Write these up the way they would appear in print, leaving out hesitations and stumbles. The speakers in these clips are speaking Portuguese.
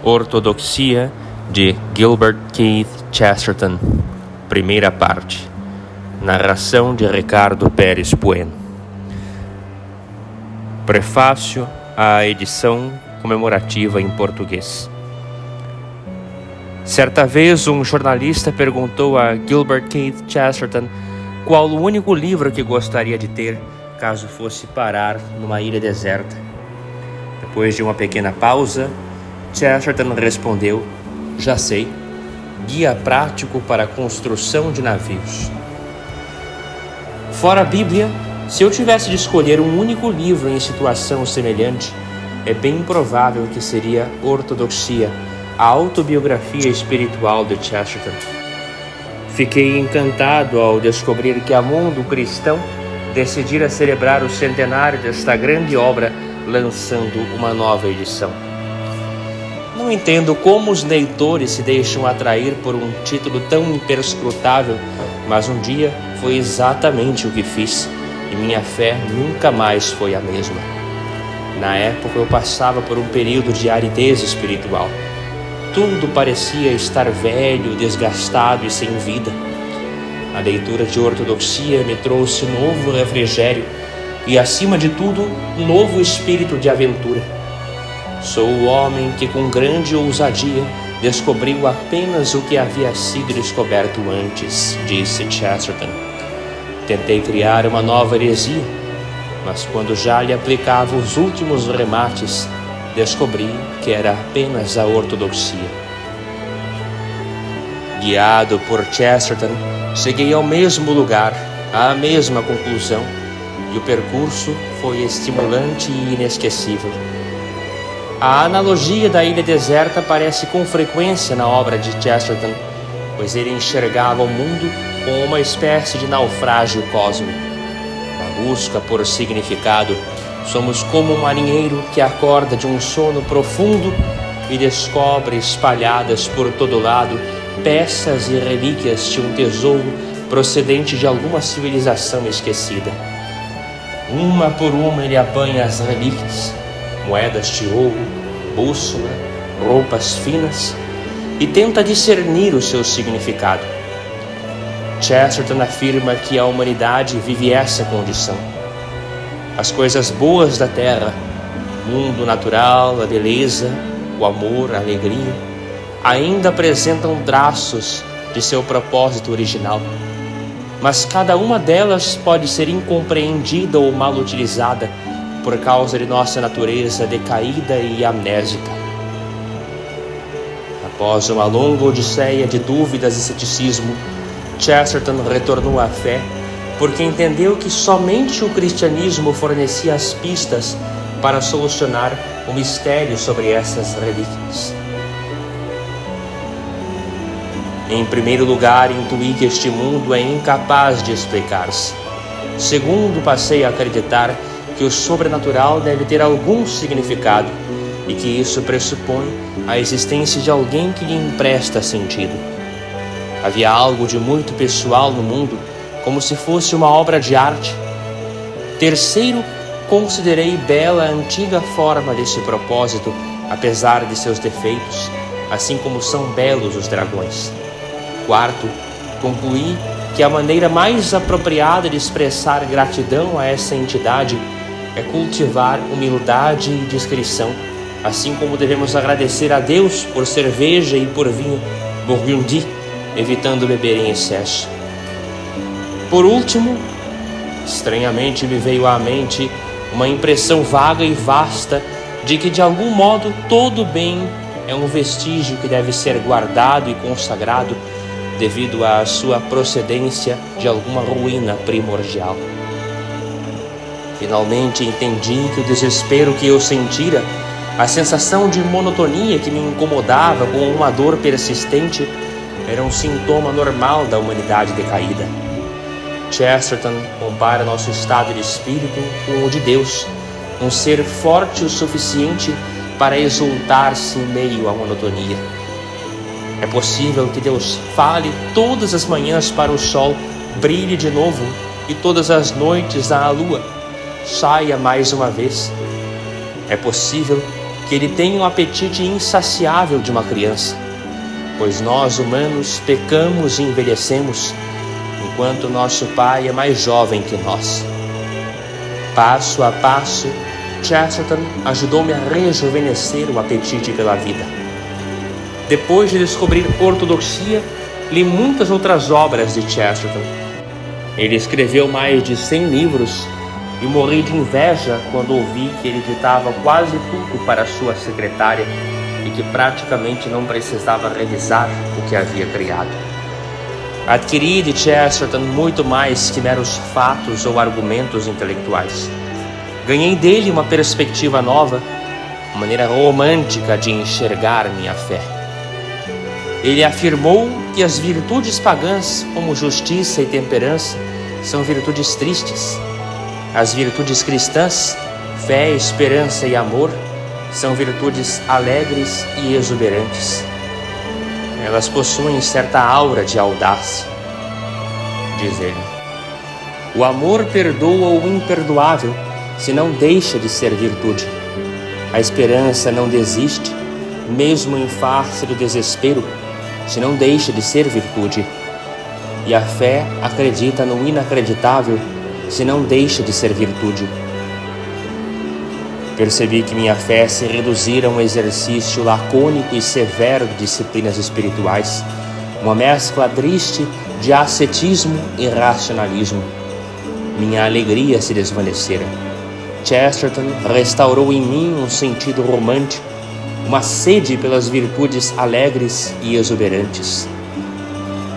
Ortodoxia de Gilbert Keith Chesterton. Primeira parte. Narração de Ricardo Pérez Bueno. Prefácio à edição comemorativa em português. Certa vez, um jornalista perguntou a Gilbert Keith Chesterton qual o único livro que gostaria de ter caso fosse parar numa ilha deserta. Depois de uma pequena pausa, Chesterton respondeu: "Já sei, guia prático para a construção de navios." Fora a Bíblia, se eu tivesse de escolher um único livro em situação semelhante, é bem provável que seria Ortodoxia, a autobiografia espiritual de Chesterton. Fiquei encantado ao descobrir que a Mundo Cristão decidira celebrar o centenário desta grande obra lançando uma nova edição. Não entendo como os leitores se deixam atrair por um título tão imperscrutável, mas um dia foi exatamente o que fiz e minha fé nunca mais foi a mesma. Na época eu passava por um período de aridez espiritual. Tudo parecia estar velho, desgastado e sem vida. A leitura de Ortodoxia me trouxe novo refrigério e, acima de tudo, um novo espírito de aventura. Sou o homem que, com grande ousadia, descobriu apenas o que havia sido descoberto antes, disse Chesterton. Tentei criar uma nova heresia, mas quando já lhe aplicava os últimos remates, descobri que era apenas a ortodoxia. Guiado por Chesterton, cheguei ao mesmo lugar, à mesma conclusão, e o percurso foi estimulante e inesquecível. A analogia da ilha deserta aparece com frequência na obra de Chesterton, pois ele enxergava o mundo como uma espécie de naufrágio cósmico. Na busca por significado, somos como um marinheiro que acorda de um sono profundo e descobre espalhadas por todo lado peças e relíquias de um tesouro procedente de alguma civilização esquecida. Uma por uma ele apanha as relíquias, moedas de ouro, bússola, roupas finas, e tenta discernir o seu significado. Chesterton afirma que a humanidade vive essa condição. As coisas boas da terra, o mundo natural, a beleza, o amor, a alegria, ainda apresentam traços de seu propósito original, mas cada uma delas pode ser incompreendida ou mal utilizada por causa de nossa natureza decaída e amnésica. Após uma longa odisseia de dúvidas e ceticismo, Chesterton retornou à fé porque entendeu que somente o cristianismo fornecia as pistas para solucionar o mistério sobre essas relíquias. Em primeiro lugar, intuí que este mundo é incapaz de explicar-se. Segundo, passei a acreditar que o sobrenatural deve ter algum significado e que isso pressupõe a existência de alguém que lhe empresta sentido. Havia algo de muito pessoal no mundo, como se fosse uma obra de arte. Terceiro, considerei bela a antiga forma desse propósito, apesar de seus defeitos, assim como são belos os dragões. Quarto, concluí que a maneira mais apropriada de expressar gratidão a essa entidade é cultivar humildade e discrição, assim como devemos agradecer a Deus por cerveja e por vinho Burgundy, evitando beber em excesso. Por último, estranhamente me veio à mente uma impressão vaga e vasta de que, de algum modo, todo bem é um vestígio que deve ser guardado e consagrado devido à sua procedência de alguma ruína primordial. Finalmente entendi que o desespero que eu sentira, a sensação de monotonia que me incomodava com uma dor persistente, era um sintoma normal da humanidade decaída. Chesterton compara nosso estado de espírito com o de Deus, um ser forte o suficiente para exultar-se em meio à monotonia. É possível que Deus fale todas as manhãs para o sol brilhe de novo e todas as noites à lua saia mais uma vez, É possível que ele tenha um apetite insaciável de uma criança, pois nós humanos pecamos e envelhecemos, enquanto nosso Pai é mais jovem que nós. Passo a passo, Chesterton ajudou-me a rejuvenescer o apetite pela vida. Depois de descobrir ortodoxia, li muitas outras obras de Chesterton. Ele escreveu mais de 100 livros e morri de inveja quando ouvi que ele ditava quase tudo para sua secretária e que praticamente não precisava revisar o que havia criado. Adquiri de Chesterton muito mais que meros fatos ou argumentos intelectuais. Ganhei dele uma perspectiva nova, uma maneira romântica de enxergar minha fé. Ele afirmou que as virtudes pagãs, como justiça e temperança, são virtudes tristes. As virtudes cristãs, fé, esperança e amor, são virtudes alegres e exuberantes. Elas possuem certa aura de audácia, diz ele. O amor perdoa o imperdoável, se não deixa de ser virtude. A esperança não desiste, mesmo em face do desespero, se não deixa de ser virtude. E a fé acredita no inacreditável, se não deixa de ser virtude. Percebi que minha fé se reduzira a um exercício lacônico e severo de disciplinas espirituais, uma mescla triste de ascetismo e racionalismo. Minha alegria se desvanecera. Chesterton restaurou em mim um sentido romântico, uma sede pelas virtudes alegres e exuberantes.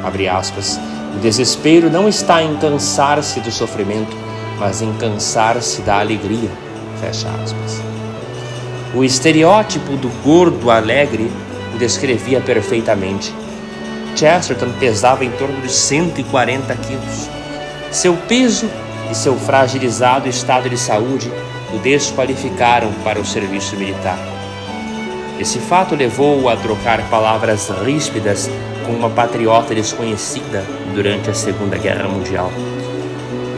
Abre aspas. O desespero não está em cansar-se do sofrimento, mas em cansar-se da alegria. Fecha aspas. O estereótipo do gordo alegre o descrevia perfeitamente. Chesterton pesava em torno de 140 quilos. Seu peso e seu fragilizado estado de saúde o desqualificaram para o serviço militar. Esse fato levou-o a trocar palavras ríspidas com uma patriota desconhecida durante a Segunda Guerra Mundial.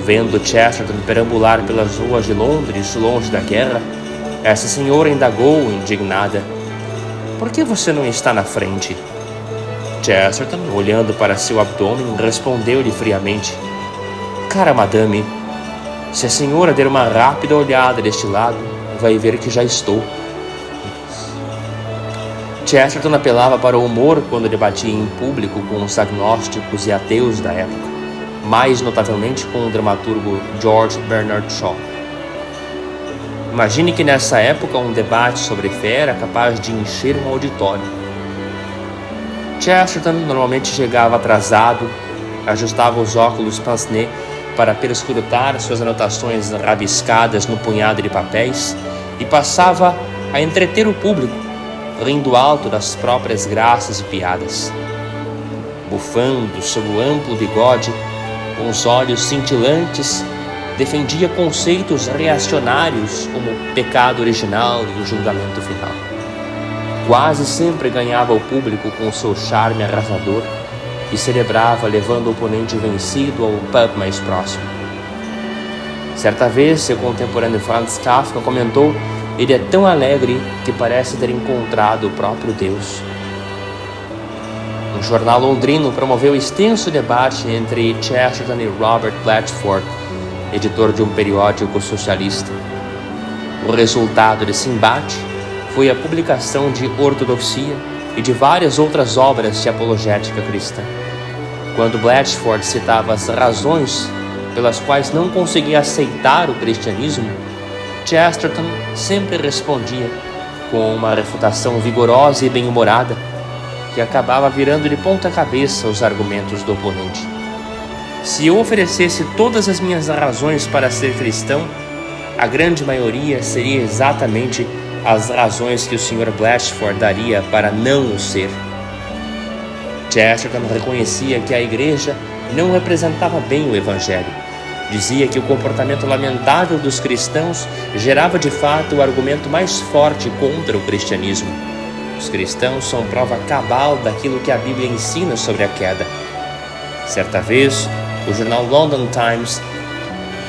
Vendo Chesterton perambular pelas ruas de Londres, longe da guerra, essa senhora indagou, indignada: "Por que você não está na frente?" Chesterton, olhando para seu abdômen, respondeu-lhe friamente: "Cara madame, se a senhora der uma rápida olhada deste lado, vai ver que já estou." Chesterton apelava para o humor quando debatia em público com os agnósticos e ateus da época, mais notavelmente com o dramaturgo George Bernard Shaw. Imagine que nessa época um debate sobre fé era capaz de encher um auditório. Chesterton normalmente chegava atrasado, ajustava os óculos pince-nez para perscrutar suas anotações rabiscadas no punhado de papéis e passava a entreter o público, rindo alto das próprias graças e piadas. Bufando sob o amplo bigode, com os olhos cintilantes, defendia conceitos reacionários como o pecado original e o julgamento final. Quase sempre ganhava o público com seu charme arrasador e celebrava levando o oponente vencido ao pub mais próximo. Certa vez, seu contemporâneo Franz Kafka comentou: "Ele é tão alegre que parece ter encontrado o próprio Deus." Um jornal londrino promoveu extenso debate entre Chesterton e Robert Blatchford, editor de um periódico socialista. O resultado desse embate foi a publicação de Ortodoxia e de várias outras obras de apologética cristã. Quando Blatchford citava as razões pelas quais não conseguia aceitar o cristianismo, Chesterton sempre respondia com uma refutação vigorosa e bem-humorada que acabava virando de ponta cabeça os argumentos do oponente. Se eu oferecesse todas as minhas razões para ser cristão, a grande maioria seria exatamente as razões que o Sr. Blatchford daria para não o ser. Chesterton reconhecia que a Igreja não representava bem o Evangelho. Dizia que o comportamento lamentável dos cristãos gerava de fato o argumento mais forte contra o cristianismo. Os cristãos são prova cabal daquilo que a Bíblia ensina sobre a queda. Certa vez, o jornal London Times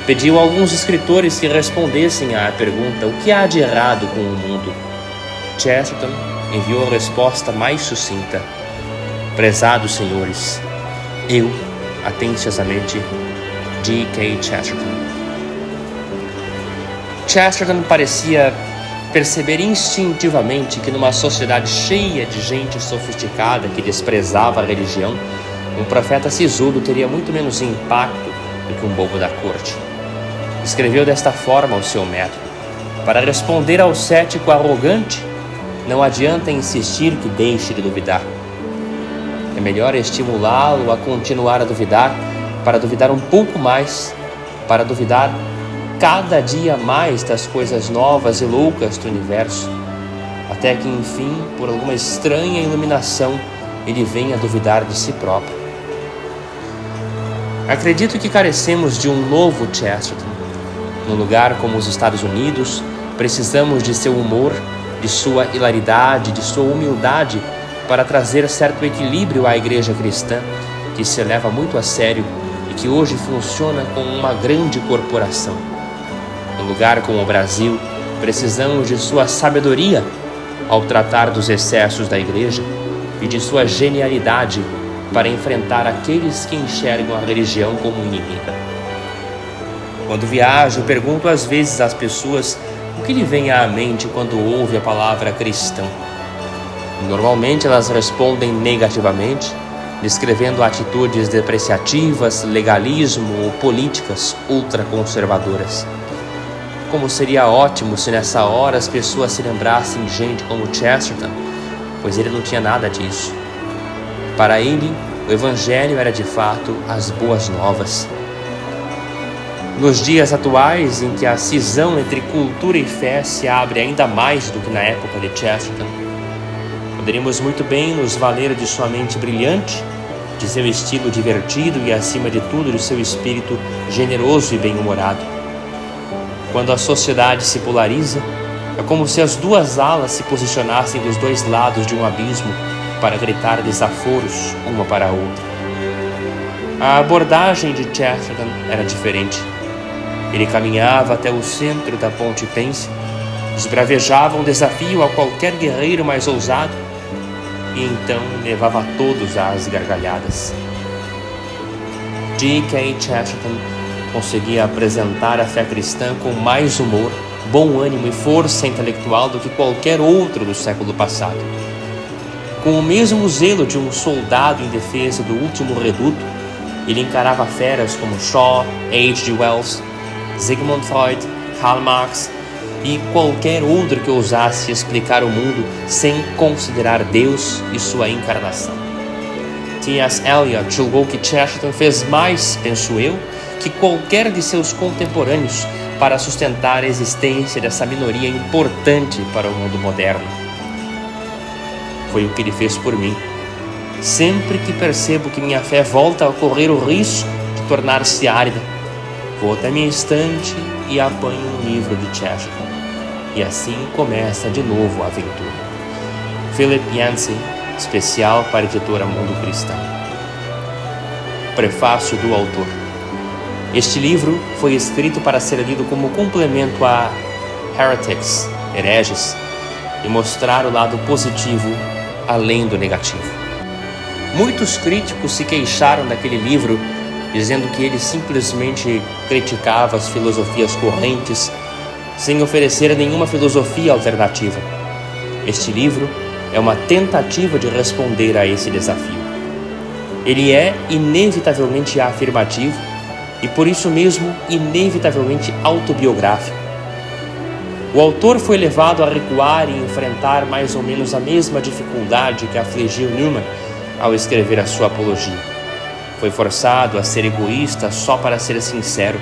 pediu a alguns escritores que respondessem à pergunta: o que há de errado com o mundo? Chesterton enviou a resposta mais sucinta: prezados senhores, eu, atenciosamente, G.K. Chesterton. Chesterton parecia perceber instintivamente que numa sociedade cheia de gente sofisticada que desprezava a religião, um profeta sisudo teria muito menos impacto do que um bobo da corte. Escreveu desta forma o seu método: para responder ao cético arrogante, não adianta insistir que deixe de duvidar. É melhor estimulá-lo a continuar a duvidar, para duvidar um pouco mais, para duvidar cada dia mais das coisas novas e loucas do universo, até que, enfim, por alguma estranha iluminação, ele venha a duvidar de si próprio. Acredito que carecemos de um novo Chesterton. Num lugar como os Estados Unidos, precisamos de seu humor, de sua hilaridade, de sua humildade, para trazer certo equilíbrio à igreja cristã, que se leva muito a sério e que hoje funciona como uma grande corporação. Num lugar como o Brasil, precisamos de sua sabedoria ao tratar dos excessos da igreja e de sua genialidade para enfrentar aqueles que enxergam a religião como inimiga. Quando viajo, pergunto às vezes às pessoas o que lhe vem à mente quando ouve a palavra cristão. Normalmente elas respondem negativamente, descrevendo atitudes depreciativas, legalismo ou políticas ultraconservadoras. Como seria ótimo se nessa hora as pessoas se lembrassem de gente como Chesterton, pois ele não tinha nada disso. Para ele, o Evangelho era de fato as boas novas. Nos dias atuais, em que a cisão entre cultura e fé se abre ainda mais do que na época de Chesterton, poderíamos muito bem nos valer de sua mente brilhante, de seu estilo divertido e, acima de tudo, de seu espírito generoso e bem-humorado. Quando a sociedade se polariza, é como se as duas alas se posicionassem dos dois lados de um abismo para gritar desaforos uma para a outra. A abordagem de Chesterton era diferente. Ele caminhava até o centro da Ponte Pense, esbravejava um desafio a qualquer guerreiro mais ousado e então levava todos às gargalhadas. G.K. Chesterton conseguia apresentar a fé cristã com mais humor, bom ânimo e força intelectual do que qualquer outro do século passado. Com o mesmo zelo de um soldado em defesa do último reduto, ele encarava feras como Shaw, H.G. Wells, Sigmund Freud, Karl Marx e qualquer outro que ousasse explicar o mundo sem considerar Deus e sua encarnação. T.S. Eliot julgou que Chesterton fez mais, penso eu, que qualquer de seus contemporâneos para sustentar a existência dessa minoria importante para o mundo moderno. Foi o que ele fez por mim. Sempre que percebo que minha fé volta a correr o risco de tornar-se árida, vou até minha estante e apanho um livro de Chesterton. E assim começa de novo a aventura. Philip Yancey, especial para a editora Mundo Cristão. Prefácio do autor. Este livro foi escrito para ser lido como complemento a Heretics, Hereges, e mostrar o lado positivo além do negativo. Muitos críticos se queixaram daquele livro, dizendo que ele simplesmente criticava as filosofias correntes, sem oferecer nenhuma filosofia alternativa. Este livro é uma tentativa de responder a esse desafio. Ele é inevitavelmente afirmativo, e por isso mesmo inevitavelmente autobiográfico. O autor foi levado a recuar e enfrentar mais ou menos a mesma dificuldade que afligiu Newman ao escrever a sua apologia. Foi forçado a ser egoísta só para ser sincero.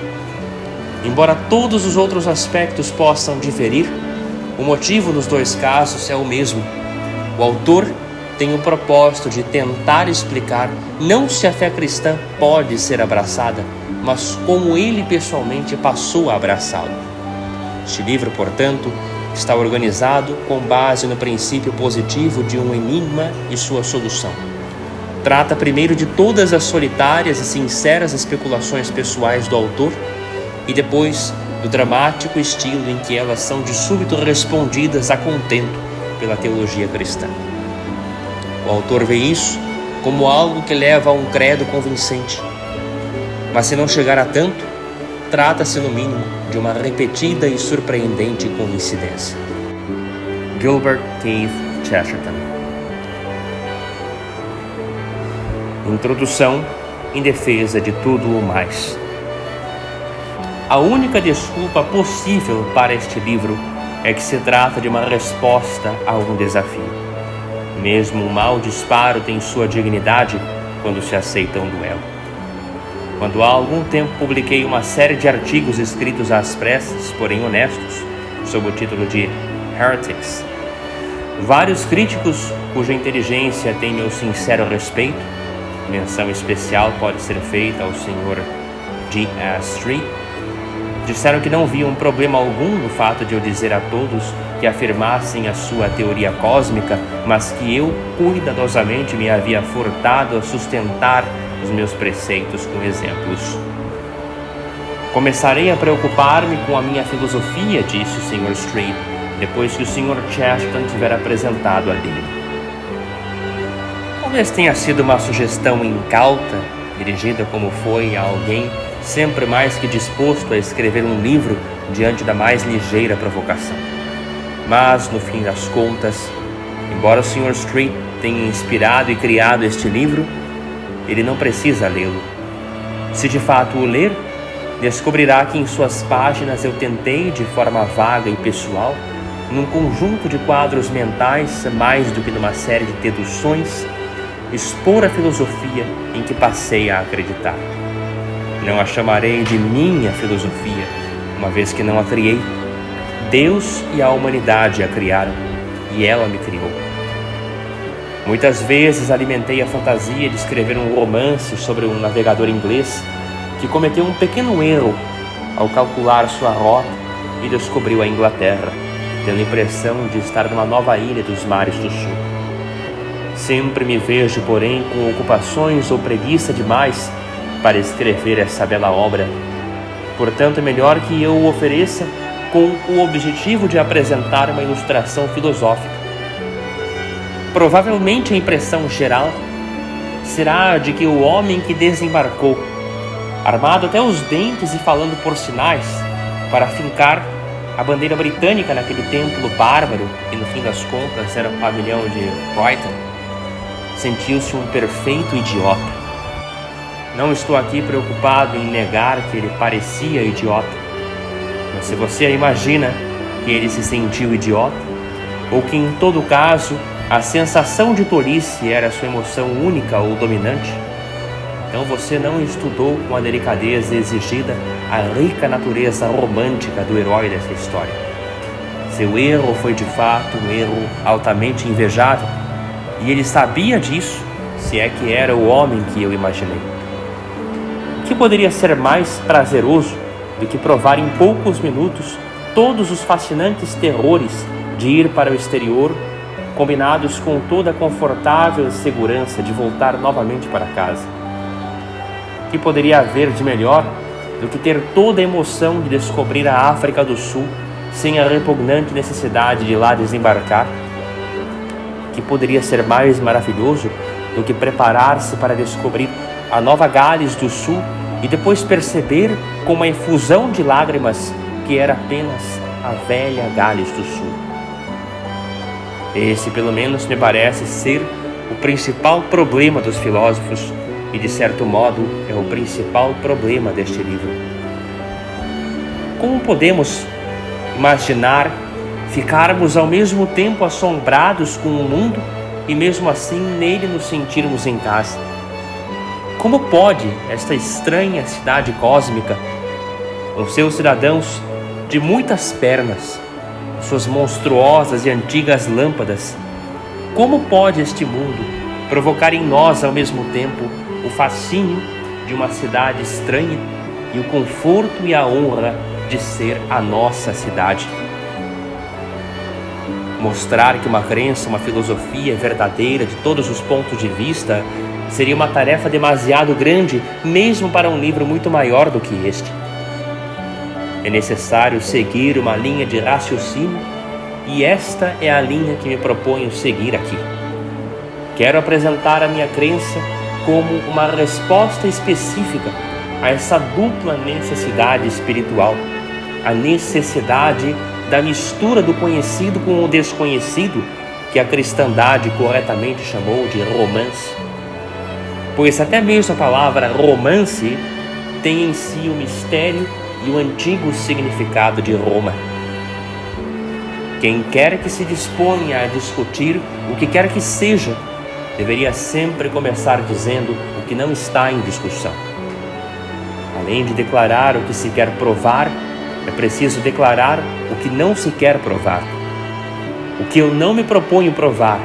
Embora todos os outros aspectos possam diferir, o motivo nos dois casos é o mesmo. O autor tem o propósito de tentar explicar não se a fé cristã pode ser abraçada, mas como ele pessoalmente passou a abraçá-lo. Este livro, portanto, está organizado com base no princípio positivo de um enigma e sua solução. Trata primeiro de todas as solitárias e sinceras especulações pessoais do autor e depois do dramático estilo em que elas são de súbito respondidas a contento pela teologia cristã. O autor vê isso como algo que leva a um credo convincente, mas se não chegar a tanto, trata-se no mínimo de uma repetida e surpreendente coincidência. Gilbert Keith Chesterton. Introdução em defesa de tudo o mais. A única desculpa possível para este livro é que se trata de uma resposta a um desafio. Mesmo um mau disparo tem sua dignidade quando se aceita um duelo. Quando há algum tempo publiquei uma série de artigos escritos às pressas, porém honestos, sob o título de Heretics, vários críticos cuja inteligência tem meu sincero respeito, menção especial pode ser feita ao Sr. G.S. Street, disseram que não viam problema algum no fato de eu dizer a todos que afirmassem a sua teoria cósmica, mas que eu cuidadosamente me havia furtado a sustentar os meus preceitos com exemplos. Começarei a preocupar-me com a minha filosofia, disse o Sr. Street, depois que o Sr. Chesterton tiver apresentado a dele. Talvez tenha sido uma sugestão incauta, dirigida como foi a alguém sempre mais que disposto a escrever um livro diante da mais ligeira provocação. Mas, no fim das contas, embora o Sr. Street tenha inspirado e criado este livro, ele não precisa lê-lo. Se de fato o ler, descobrirá que em suas páginas eu tentei, de forma vaga e pessoal, num conjunto de quadros mentais, mais do que numa série de deduções, expor a filosofia em que passei a acreditar. Não a chamarei de minha filosofia, uma vez que não a criei. Deus e a humanidade a criaram, e ela me criou. Muitas vezes alimentei a fantasia de escrever um romance sobre um navegador inglês que cometeu um pequeno erro ao calcular sua rota e descobriu a Inglaterra, tendo a impressão de estar numa nova ilha dos mares do sul. Sempre me vejo, porém, com ocupações ou preguiça demais para escrever essa bela obra. Portanto, é melhor que eu o ofereça com o objetivo de apresentar uma ilustração filosófica. Provavelmente a impressão geral será de que o homem que desembarcou, armado até os dentes e falando por sinais, para fincar a bandeira britânica naquele templo bárbaro, que no fim das contas era o pavilhão de Brighton, sentiu-se um perfeito idiota. Não estou aqui preocupado em negar que ele parecia idiota, mas se você imagina que ele se sentiu idiota, ou que em todo caso a sensação de tolice era sua emoção única ou dominante, então você não estudou com a delicadeza exigida a rica natureza romântica do herói dessa história. Seu erro foi de fato um erro altamente invejável, e ele sabia disso, se é que era o homem que eu imaginei. O que poderia ser mais prazeroso do que provar em poucos minutos todos os fascinantes terrores de ir para o exterior, combinados com toda a confortável segurança de voltar novamente para casa? O que poderia haver de melhor do que ter toda a emoção de descobrir a África do Sul sem a repugnante necessidade de lá desembarcar? O que poderia ser mais maravilhoso do que preparar-se para descobrir a Nova Gales do Sul e depois perceber com uma efusão de lágrimas que era apenas a velha Gales do Sul? Esse, pelo menos, me parece ser o principal problema dos filósofos e, de certo modo, é o principal problema deste livro. Como podemos imaginar ficarmos ao mesmo tempo assombrados com o mundo e mesmo assim nele nos sentirmos em casa? Como pode esta estranha cidade cósmica, com seus cidadãos de muitas pernas, suas monstruosas e antigas lâmpadas, como pode este mundo provocar em nós ao mesmo tempo o fascínio de uma cidade estranha e o conforto e a honra de ser a nossa cidade? Mostrar que uma crença, uma filosofia verdadeira de todos os pontos de vista seria uma tarefa demasiado grande, mesmo para um livro muito maior do que este. É necessário seguir uma linha de raciocínio e esta é a linha que me proponho seguir aqui. Quero apresentar a minha crença como uma resposta específica a essa dupla necessidade espiritual, a necessidade da mistura do conhecido com o desconhecido, que a cristandade corretamente chamou de romance. Pois até mesmo a palavra romance tem em si o mistério e o antigo significado de Roma. Quem quer que se disponha a discutir o que quer que seja, deveria sempre começar dizendo o que não está em discussão. Além de declarar o que se quer provar, é preciso declarar o que não se quer provar. O que eu não me proponho provar,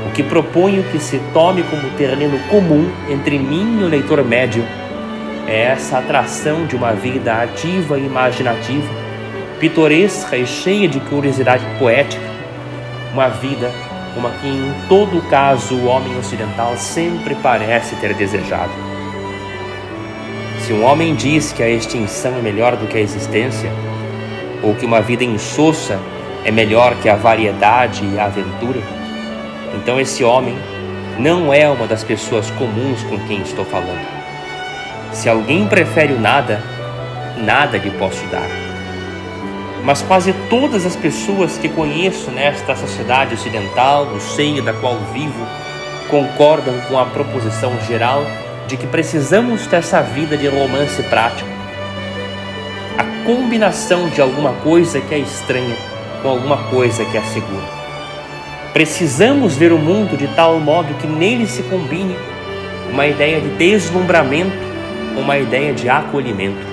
o que proponho que se tome como terreno comum entre mim e o leitor médio, é essa atração de uma vida ativa e imaginativa, pitoresca e cheia de curiosidade poética, uma vida como a que em todo caso o homem ocidental sempre parece ter desejado. Se um homem diz que a extinção é melhor do que a existência, ou que uma vida insossa é melhor que a variedade e a aventura, então esse homem não é uma das pessoas comuns com quem estou falando. Se alguém prefere o nada, nada lhe posso dar. Mas quase todas as pessoas que conheço nesta sociedade ocidental, no seio da qual vivo, concordam com a proposição geral de que precisamos dessa vida de romance prático. A combinação de alguma coisa que é estranha com alguma coisa que é segura. Precisamos ver o mundo de tal modo que nele se combine uma ideia de deslumbramento com uma ideia de acolhimento.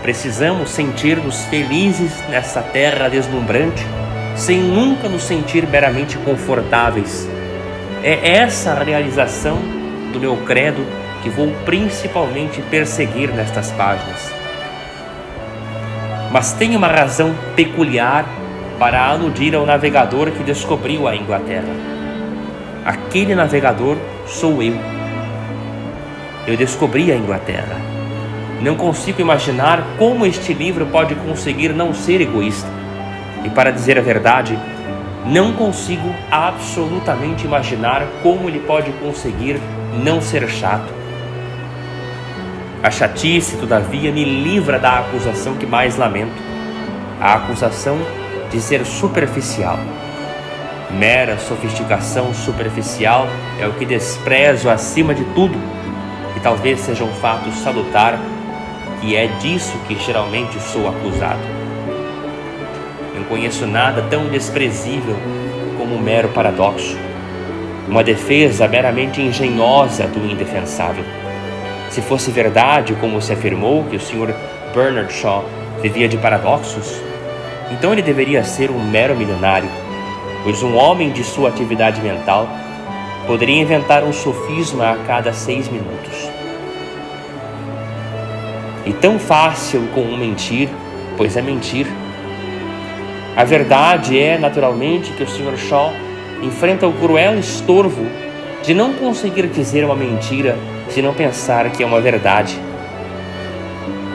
Precisamos sentir-nos felizes nessa terra deslumbrante, sem nunca nos sentir meramente confortáveis. É essa a realização do meu credo que vou principalmente perseguir nestas páginas. Mas tem uma razão peculiar para aludir ao navegador que descobriu a Inglaterra. Aquele navegador sou eu. Eu descobri a Inglaterra. Não consigo imaginar como este livro pode conseguir não ser egoísta. E para dizer a verdade, não consigo absolutamente imaginar como ele pode conseguir não ser chato. A chatice, todavia, me livra da acusação que mais lamento, a acusação de ser superficial. Mera sofisticação superficial é o que desprezo acima de tudo, e talvez seja um fato salutar que é disso que geralmente sou acusado. Não conheço nada tão desprezível como um mero paradoxo, uma defesa meramente engenhosa do indefensável. Se fosse verdade, como se afirmou, que o Sr. Bernard Shaw vivia de paradoxos, então ele deveria ser um mero milionário, pois um homem de sua atividade mental poderia inventar um sofisma a cada 6 minutos. E tão fácil como mentir, pois é mentir. A verdade é, naturalmente, que o Sr. Shaw enfrenta o cruel estorvo de não conseguir dizer uma mentira se não pensar que é uma verdade.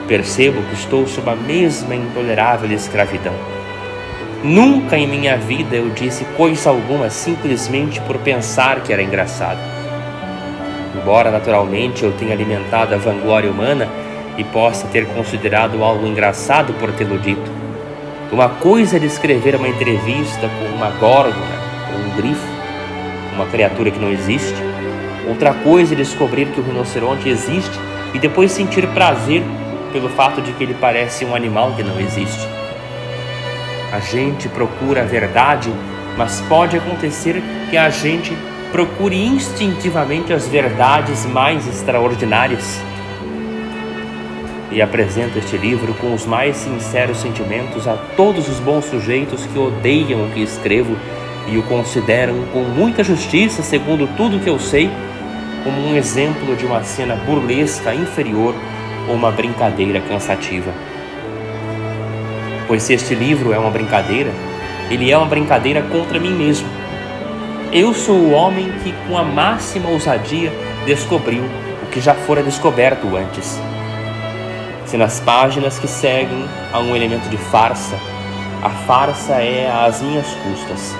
Percebo que estou sob a mesma intolerável escravidão. Nunca em minha vida eu disse coisa alguma simplesmente por pensar que era engraçado. Embora naturalmente eu tenha alimentado a vanglória humana e possa ter considerado algo engraçado por tê-lo dito, uma coisa é descrever uma entrevista com uma górgona ou um grifo, uma criatura que não existe. Outra coisa é descobrir que o rinoceronte existe e depois sentir prazer pelo fato de que ele parece um animal que não existe. A gente procura a verdade, mas pode acontecer que a gente procure instintivamente as verdades mais extraordinárias. E apresento este livro com os mais sinceros sentimentos a todos os bons sujeitos que odeiam o que escrevo e o consideram com muita justiça, segundo tudo que eu sei, como um exemplo de uma cena burlesca inferior ou uma brincadeira cansativa. Pois se este livro é uma brincadeira, ele é uma brincadeira contra mim mesmo. Eu sou o homem que, com a máxima ousadia, descobriu o que já fora descoberto antes. Se nas páginas que seguem há um elemento de farsa, a farsa é às minhas custas,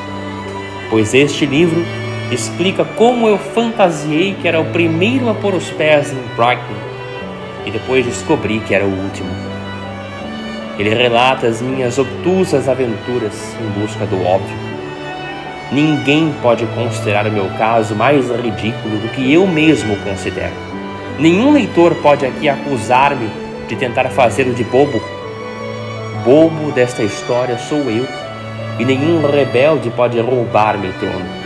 pois este livro explica como eu fantasiei que era o primeiro a pôr os pés em Brighton e depois descobri que era o último. Ele relata as minhas obtusas aventuras em busca do óbvio. Ninguém pode considerar o meu caso mais ridículo do que eu mesmo considero. Nenhum leitor pode aqui acusar-me de tentar fazê-lo de bobo. Bobo desta história sou eu, e nenhum rebelde pode roubar-me o trono.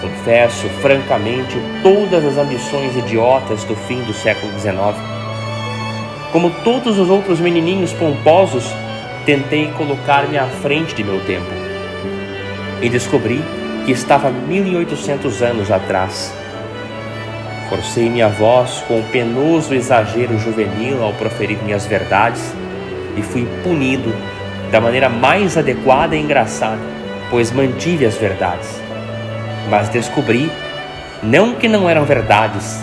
Confesso francamente todas as ambições idiotas do fim do século XIX. Como todos os outros menininhos pomposos, tentei colocar-me à frente de meu tempo. E descobri que estava 1800 anos atrás. Forcei minha voz com um penoso exagero juvenil ao proferir minhas verdades e fui punido da maneira mais adequada e engraçada, pois mantive as verdades. Mas descobri, não que não eram verdades,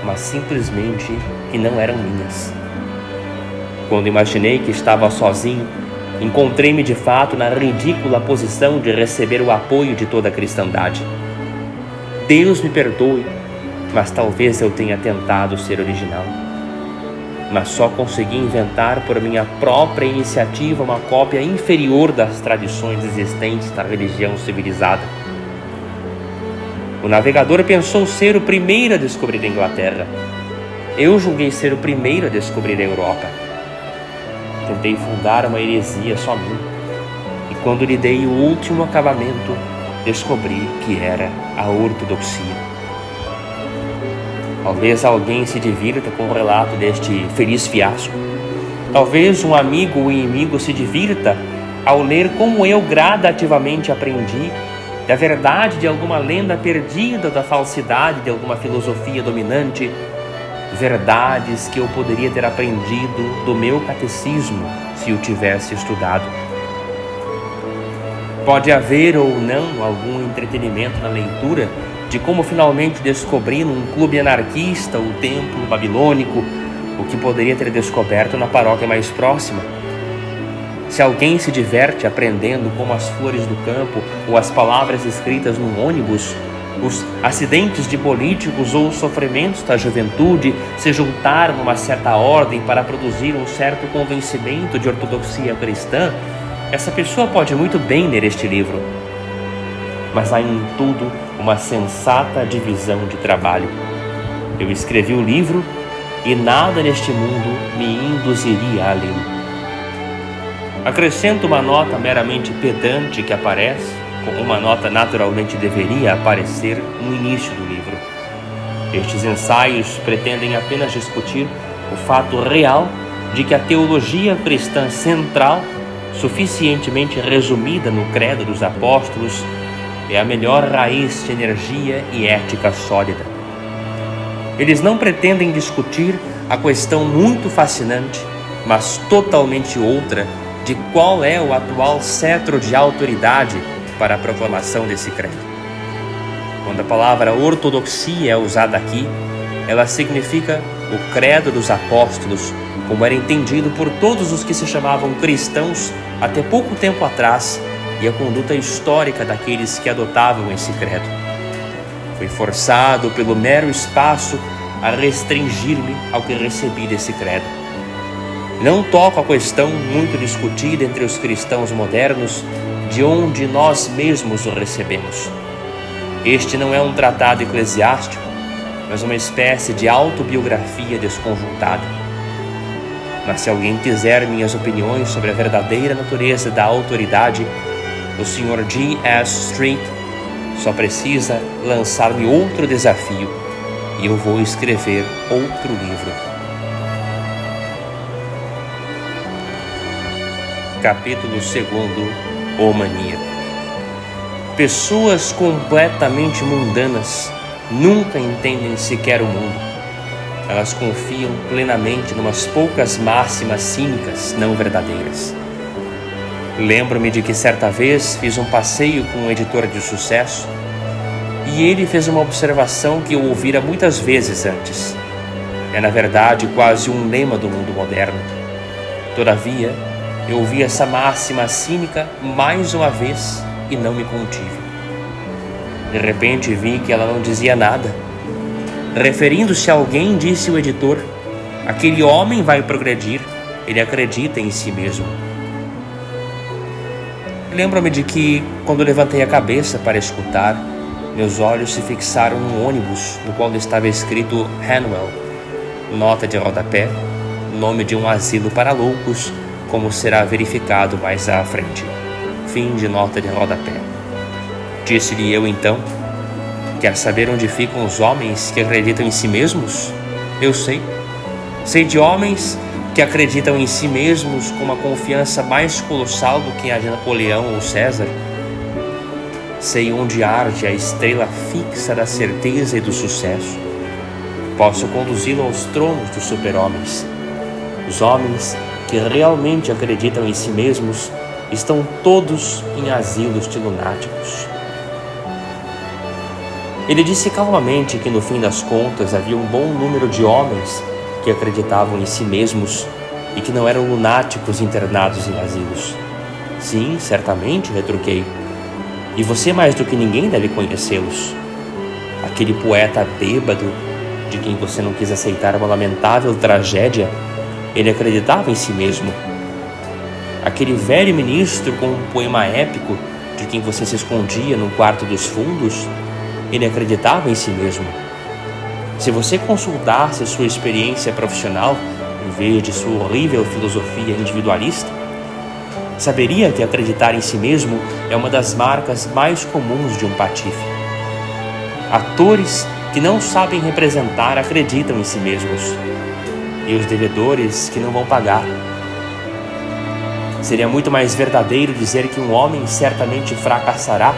mas simplesmente que não eram minhas. Quando imaginei que estava sozinho, encontrei-me de fato na ridícula posição de receber o apoio de toda a cristandade. Deus me perdoe, mas talvez eu tenha tentado ser original. Mas só consegui inventar por minha própria iniciativa uma cópia inferior das tradições existentes da religião civilizada. O navegador pensou ser o primeiro a descobrir a Inglaterra. Eu julguei ser o primeiro a descobrir a Europa. Tentei fundar uma heresia só minha, e quando lhe dei o último acabamento, descobri que era a ortodoxia. Talvez alguém se divirta com o relato deste feliz fiasco. Talvez um amigo ou inimigo se divirta ao ler como eu gradativamente aprendi da verdade de alguma lenda perdida, da falsidade de alguma filosofia dominante, verdades que eu poderia ter aprendido do meu catecismo se o tivesse estudado. Pode haver ou não algum entretenimento na leitura de como finalmente descobri num clube anarquista o templo babilônico, o que poderia ter descoberto na paróquia mais próxima. Se alguém se diverte aprendendo como as flores do campo ou as palavras escritas num ônibus, os acidentes de políticos ou os sofrimentos da juventude se juntaram numa certa ordem para produzir um certo convencimento de ortodoxia cristã, essa pessoa pode muito bem ler este livro. Mas há em tudo uma sensata divisão de trabalho. Eu escrevi o livro e nada neste mundo me induziria a lê-lo. Acrescento uma nota meramente pedante que aparece, como uma nota naturalmente deveria aparecer no início do livro. Estes ensaios pretendem apenas discutir o fato real de que a teologia cristã central, suficientemente resumida no Credo dos Apóstolos, é a melhor raiz de energia e ética sólida. Eles não pretendem discutir a questão muito fascinante, mas totalmente outra, de qual é o atual cetro de autoridade para a proclamação desse credo. Quando a palavra ortodoxia é usada aqui, ela significa o credo dos apóstolos, como era entendido por todos os que se chamavam cristãos até pouco tempo atrás, e a conduta histórica daqueles que adotavam esse credo. Fui forçado pelo mero espaço a restringir-me ao que recebi desse credo. Não toco a questão muito discutida entre os cristãos modernos de onde nós mesmos o recebemos. Este não é um tratado eclesiástico, mas uma espécie de autobiografia desconjuntada. Mas se alguém quiser minhas opiniões sobre a verdadeira natureza da autoridade, o Sr. G.S. Street só precisa lançar-me outro desafio e eu vou escrever outro livro. Capítulo 2. O maníaco. Pessoas completamente mundanas nunca entendem sequer o mundo. Elas confiam plenamente numas poucas máximas cínicas não verdadeiras. Lembro-me de que certa vez fiz um passeio com um editor de sucesso e ele fez uma observação que eu ouvira muitas vezes antes. É, na verdade, quase um lema do mundo moderno. Todavia, eu ouvi essa máxima cínica mais uma vez e não me contive. De repente vi que ela não dizia nada. Referindo-se a alguém, disse o editor: aquele homem vai progredir, ele acredita em si mesmo. Lembro-me de que, quando levantei a cabeça para escutar, meus olhos se fixaram num ônibus no qual estava escrito Hanwell, nota de rodapé, nome de um asilo para loucos, como será verificado mais à frente. Fim de nota de rodapé. Disse-lhe eu então: quer saber onde ficam os homens que acreditam em si mesmos? Eu sei. Sei de homens que acreditam em si mesmos com uma confiança mais colossal do que a de Napoleão ou César. Sei onde arde a estrela fixa da certeza e do sucesso. Posso conduzi-lo aos tronos dos super-homens. Os homens que realmente acreditam em si mesmos estão todos em asilos de lunáticos. Ele disse calmamente que no fim das contas havia um bom número de homens que acreditavam em si mesmos e que não eram lunáticos internados em asilos. Sim, certamente, retruquei. E você mais do que ninguém deve conhecê-los. Aquele poeta bêbado, de quem você não quis aceitar uma lamentável tragédia, ele acreditava em si mesmo. Aquele velho ministro com um poema épico, de quem você se escondia no quarto dos fundos, ele acreditava em si mesmo. Se você consultasse sua experiência profissional, em vez de sua horrível filosofia individualista, saberia que acreditar em si mesmo é uma das marcas mais comuns de um patife. Atores que não sabem representar acreditam em si mesmos, e os devedores que não vão pagar. Seria muito mais verdadeiro dizer que um homem certamente fracassará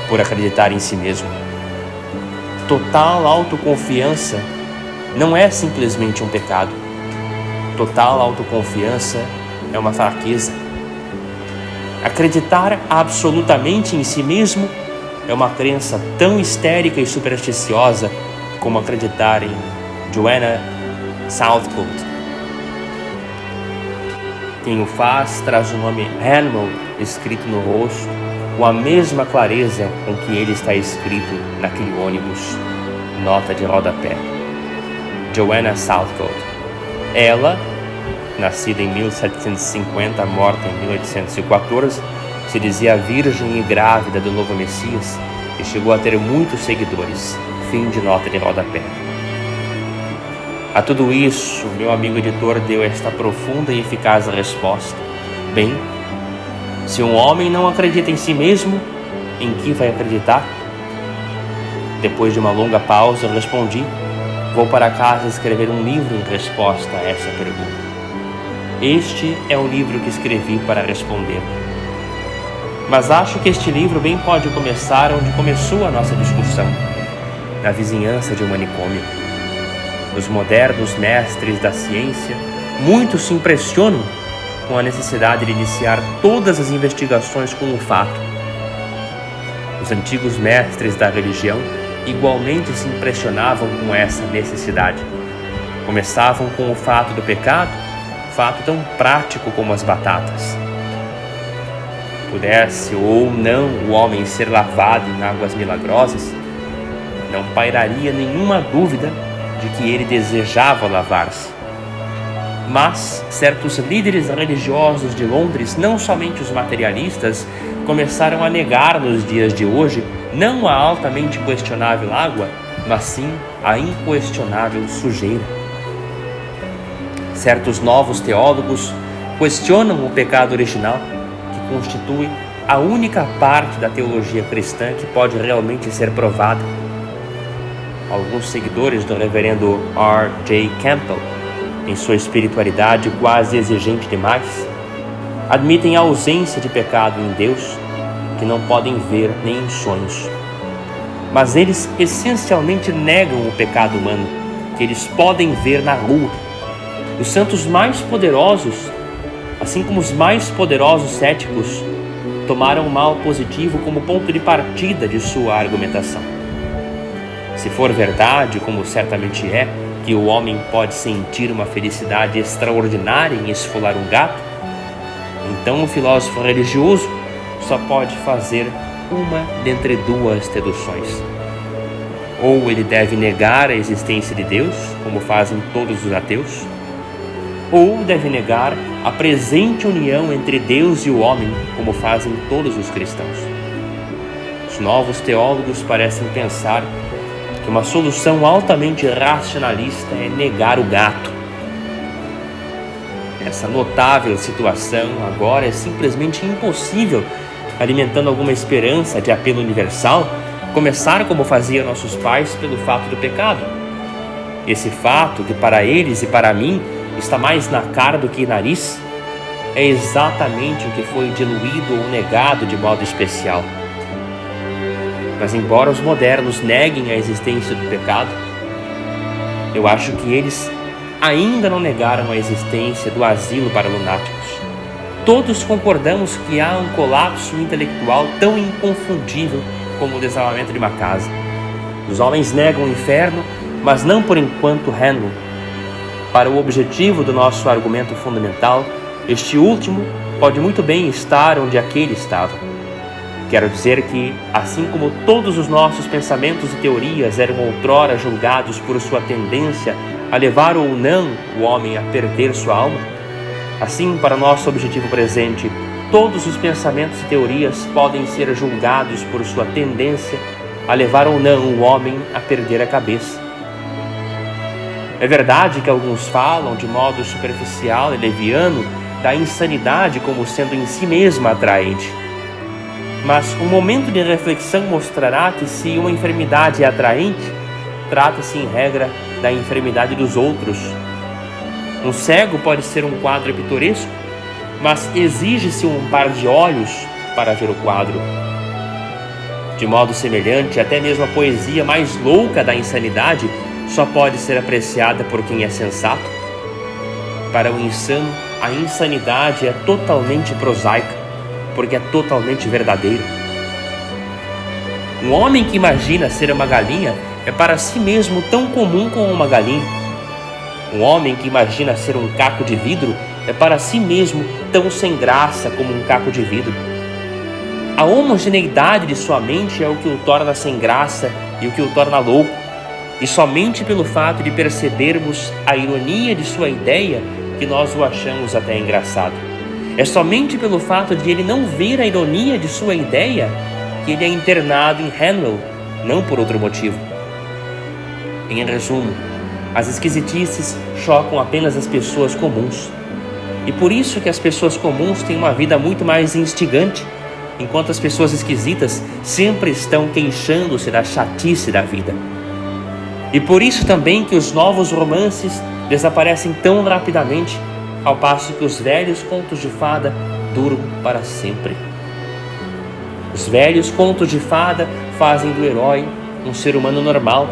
por acreditar em si mesmo. Total autoconfiança não é simplesmente um pecado. Total autoconfiança é uma fraqueza. Acreditar absolutamente em si mesmo é uma crença tão histérica e supersticiosa como acreditar em Joanna Southcote. Quem o faz traz o nome Hanwell escrito no rosto com a mesma clareza com que ele está escrito naquele ônibus. Nota de rodapé. Joanna Southcote. Ela, nascida em 1750, morta em 1814, se dizia virgem e grávida do novo Messias e chegou a ter muitos seguidores. Fim de nota de rodapé. A tudo isso, meu amigo editor deu esta profunda e eficaz resposta. Bem, se um homem não acredita em si mesmo, em que vai acreditar? Depois de uma longa pausa, eu respondi: vou para casa escrever um livro em resposta a essa pergunta. Este é o livro que escrevi para responder. Mas acho que este livro bem pode começar onde começou a nossa discussão, na vizinhança de um manicômio. Os modernos mestres da ciência, muitos se impressionam com a necessidade de iniciar todas as investigações com um fato. Os antigos mestres da religião igualmente se impressionavam com essa necessidade. Começavam com o fato do pecado, fato tão prático como as batatas. Pudesse ou não o homem ser lavado em águas milagrosas, não pairaria nenhuma dúvida de que ele desejava lavar-se. Mas certos líderes religiosos de Londres, não somente os materialistas, começaram a negar nos dias de hoje não a altamente questionável água, mas sim a inquestionável sujeira. Certos novos teólogos questionam o pecado original, que constitui a única parte da teologia cristã que pode realmente ser provada. Alguns seguidores do reverendo R. J. Campbell, em sua espiritualidade quase exigente demais, admitem a ausência de pecado em Deus, que não podem ver nem em sonhos. Mas eles essencialmente negam o pecado humano, que eles podem ver na rua. Os santos mais poderosos, assim como os mais poderosos céticos, tomaram o mal positivo como ponto de partida de sua argumentação. Se for verdade, como certamente é, que o homem pode sentir uma felicidade extraordinária em esfolar um gato, então o filósofo religioso só pode fazer uma dentre duas deduções. Ou ele deve negar a existência de Deus, como fazem todos os ateus, ou deve negar a presente união entre Deus e o homem, como fazem todos os cristãos. Os novos teólogos parecem pensar que uma solução altamente racionalista é negar o gato. Essa notável situação agora é simplesmente impossível, alimentando alguma esperança de apelo universal, começar como faziam nossos pais pelo fato do pecado. Esse fato, que para eles e para mim está mais na cara do que em nariz, é exatamente o que foi diluído ou negado de modo especial. Mas embora os modernos neguem a existência do pecado, eu acho que eles ainda não negaram a existência do asilo para lunáticos. Todos concordamos que há um colapso intelectual tão inconfundível como o desabamento de uma casa. Os homens negam o inferno, mas não por enquanto Handel. Para o objetivo do nosso argumento fundamental, este último pode muito bem estar onde aquele estava. Quero dizer que, assim como todos os nossos pensamentos e teorias eram outrora julgados por sua tendência a levar ou não o homem a perder sua alma, assim, para nosso objetivo presente, todos os pensamentos e teorias podem ser julgados por sua tendência a levar ou não o homem a perder a cabeça. É verdade que alguns falam de modo superficial e leviano da insanidade como sendo em si mesma atraente. Mas um momento de reflexão mostrará que se uma enfermidade é atraente, trata-se em regra da enfermidade dos outros. Um cego pode ser um quadro pitoresco, mas exige-se um par de olhos para ver o quadro. De modo semelhante, até mesmo a poesia mais louca da insanidade só pode ser apreciada por quem é sensato. Para o insano, a insanidade é totalmente prosaica, porque é totalmente verdadeiro. Um homem que imagina ser uma galinha é para si mesmo tão comum como uma galinha. Um homem que imagina ser um caco de vidro é para si mesmo tão sem graça como um caco de vidro. A homogeneidade de sua mente é o que o torna sem graça e o que o torna louco, e somente pelo fato de percebermos a ironia de sua ideia que nós o achamos até engraçado. É somente pelo fato de ele não ver a ironia de sua ideia que ele é internado em Handel, não por outro motivo. Em resumo, as esquisitices chocam apenas as pessoas comuns. E por isso que as pessoas comuns têm uma vida muito mais instigante, enquanto as pessoas esquisitas sempre estão queixando-se da chatice da vida. E por isso também que os novos romances desaparecem tão rapidamente, ao passo que os velhos contos de fada duram para sempre. Os velhos contos de fada fazem do herói um ser humano normal.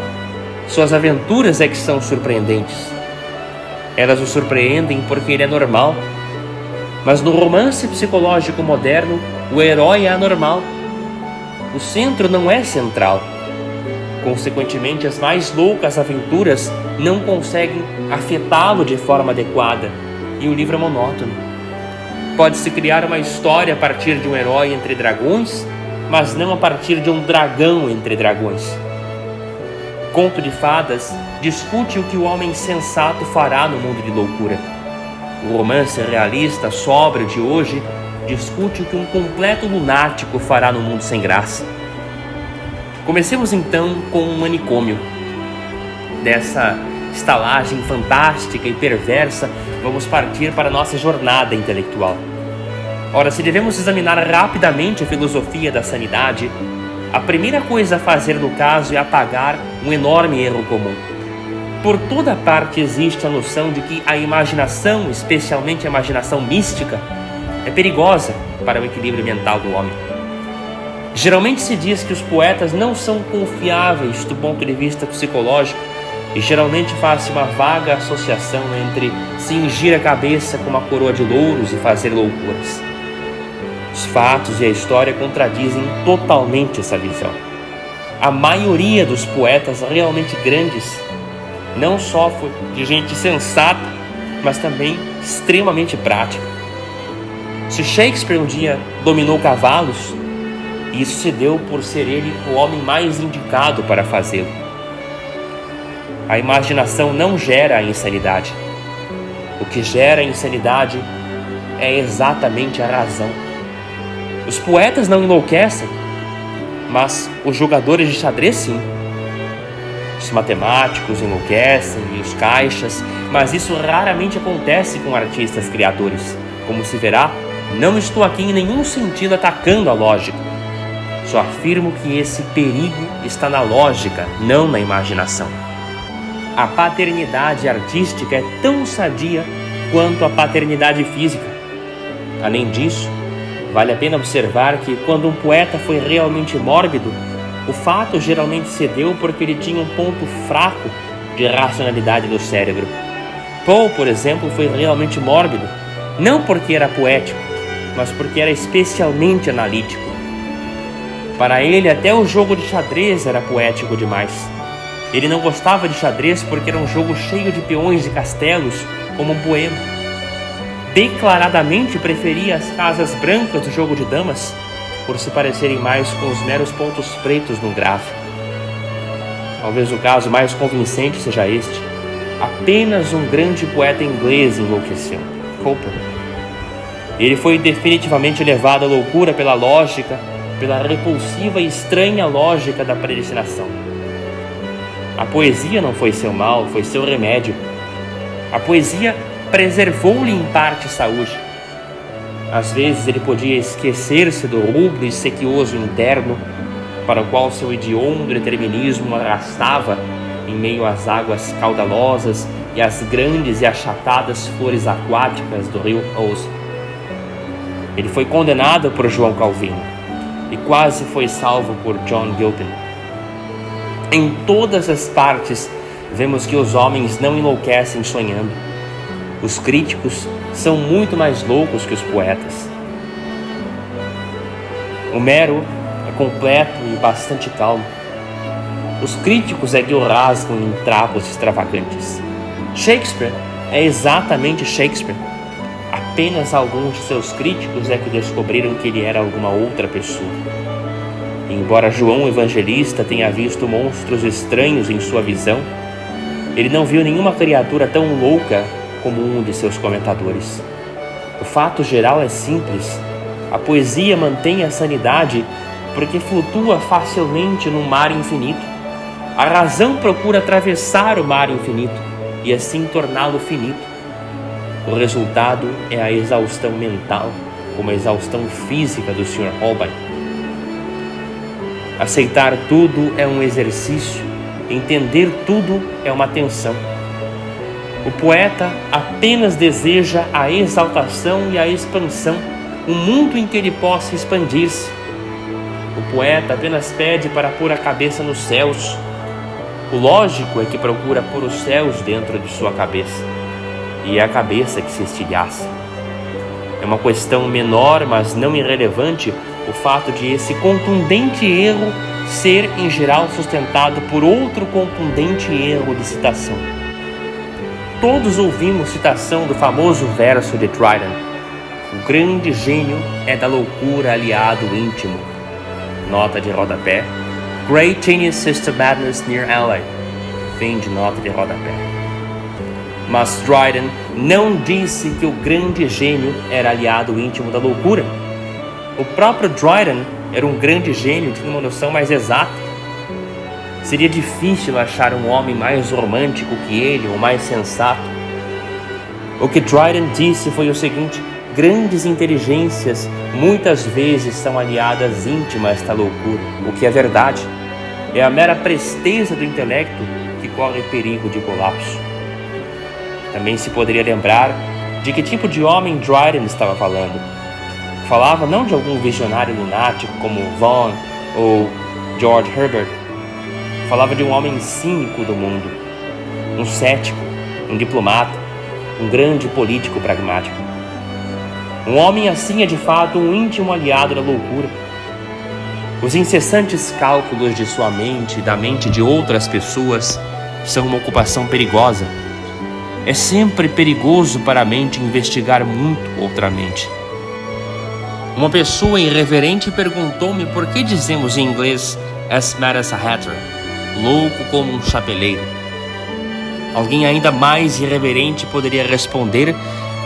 Suas aventuras é que são surpreendentes. Elas o surpreendem porque ele é normal. Mas no romance psicológico moderno, o herói é anormal. O centro não é central. Consequentemente, as mais loucas aventuras não conseguem afetá-lo de forma adequada. E o livro é monótono. Pode-se criar uma história a partir de um herói entre dragões, mas não a partir de um dragão entre dragões. O conto de fadas discute o que o homem sensato fará no mundo de loucura. O romance realista, sóbrio de hoje, discute o que um completo lunático fará no mundo sem graça. Comecemos então com um manicômio. Dessa estalagem fantástica e perversa, vamos partir para a nossa jornada intelectual. Ora, se devemos examinar rapidamente a filosofia da sanidade, a primeira coisa a fazer no caso é apagar um enorme erro comum. Por toda parte existe a noção de que a imaginação, especialmente a imaginação mística, é perigosa para o equilíbrio mental do homem. Geralmente se diz que os poetas não são confiáveis do ponto de vista psicológico, e geralmente faz-se uma vaga associação entre cingir a cabeça com uma coroa de louros e fazer loucuras. Os fatos e a história contradizem totalmente essa visão. A maioria dos poetas realmente grandes não só foi de gente sensata, mas também extremamente prática. Se Shakespeare um dia dominou cavalos, isso se deu por ser ele o homem mais indicado para fazê-lo. A imaginação não gera a insanidade. O que gera a insanidade é exatamente a razão. Os poetas não enlouquecem, mas os jogadores de xadrez sim. Os matemáticos enlouquecem e os caixas, mas isso raramente acontece com artistas criadores. Como se verá, não estou aqui em nenhum sentido atacando a lógica. Só afirmo que esse perigo está na lógica, não na imaginação. A paternidade artística é tão sadia quanto a paternidade física. Além disso, vale a pena observar que quando um poeta foi realmente mórbido, o fato geralmente se deu porque ele tinha um ponto fraco de racionalidade no cérebro. Poe, por exemplo, foi realmente mórbido, não porque era poético, mas porque era especialmente analítico. Para ele, até o jogo de xadrez era poético demais. Ele não gostava de xadrez porque era um jogo cheio de peões e castelos, como um poema. Declaradamente preferia as casas brancas do jogo de damas, por se parecerem mais com os meros pontos pretos num gráfico. Talvez o caso mais convincente seja este. Apenas um grande poeta inglês enlouqueceu, Cowper. Ele foi definitivamente levado à loucura pela lógica, pela repulsiva e estranha lógica da predestinação. A poesia não foi seu mal, foi seu remédio. A poesia preservou-lhe em parte saúde. Às vezes ele podia esquecer-se do rubro e sequioso interno para o qual seu hediondo determinismo arrastava em meio às águas caudalosas e às grandes e achatadas flores aquáticas do rio Ouse. Ele foi condenado por João Calvino e quase foi salvo por John Gilpin. Em todas as partes vemos que os homens não enlouquecem sonhando. Os críticos são muito mais loucos que os poetas. Homero é completo e bastante calmo. Os críticos é que o rasgam em trapos extravagantes. Shakespeare é exatamente Shakespeare. Apenas alguns de seus críticos é que descobriram que ele era alguma outra pessoa. E embora João Evangelista tenha visto monstros estranhos em sua visão, ele não viu nenhuma criatura tão louca como um de seus comentadores. O fato geral é simples. A poesia mantém a sanidade porque flutua facilmente num mar infinito. A razão procura atravessar o mar infinito e assim torná-lo finito. O resultado é a exaustão mental, como a exaustão física do Sr. Holbein. Aceitar tudo é um exercício, entender tudo é uma tensão. O poeta apenas deseja a exaltação e a expansão, um mundo em que ele possa expandir-se. O poeta apenas pede para pôr a cabeça nos céus. O lógico é que procura pôr os céus dentro de sua cabeça, e é a cabeça que se estilhaça. É uma questão menor, mas não irrelevante, o fato de esse contundente erro ser, em geral, sustentado por outro contundente erro de citação. Todos ouvimos citação do famoso verso de Dryden: o grande gênio é da loucura aliado íntimo. Nota de rodapé: Great genius is to madness near ally. Fim de nota de rodapé. Mas Dryden não disse que o grande gênio era aliado íntimo da loucura. O próprio Dryden era um grande gênio, tinha uma noção mais exata. Seria difícil achar um homem mais romântico que ele, ou mais sensato. O que Dryden disse foi o seguinte: grandes inteligências muitas vezes são aliadas íntimas da loucura. O que é verdade é a mera presteza do intelecto que corre perigo de colapso. Também se poderia lembrar de que tipo de homem Dryden estava falando. Falava não de algum visionário lunático como Vaughan ou George Herbert. Falava de um homem cínico do mundo, um cético, um diplomata, um grande político pragmático. Um homem assim é de fato um íntimo aliado da loucura. Os incessantes cálculos de sua mente e da mente de outras pessoas são uma ocupação perigosa. É sempre perigoso para a mente investigar muito outramente. Uma pessoa irreverente perguntou-me por que dizemos em inglês as mad as a hatter, louco como um chapeleiro. Alguém ainda mais irreverente poderia responder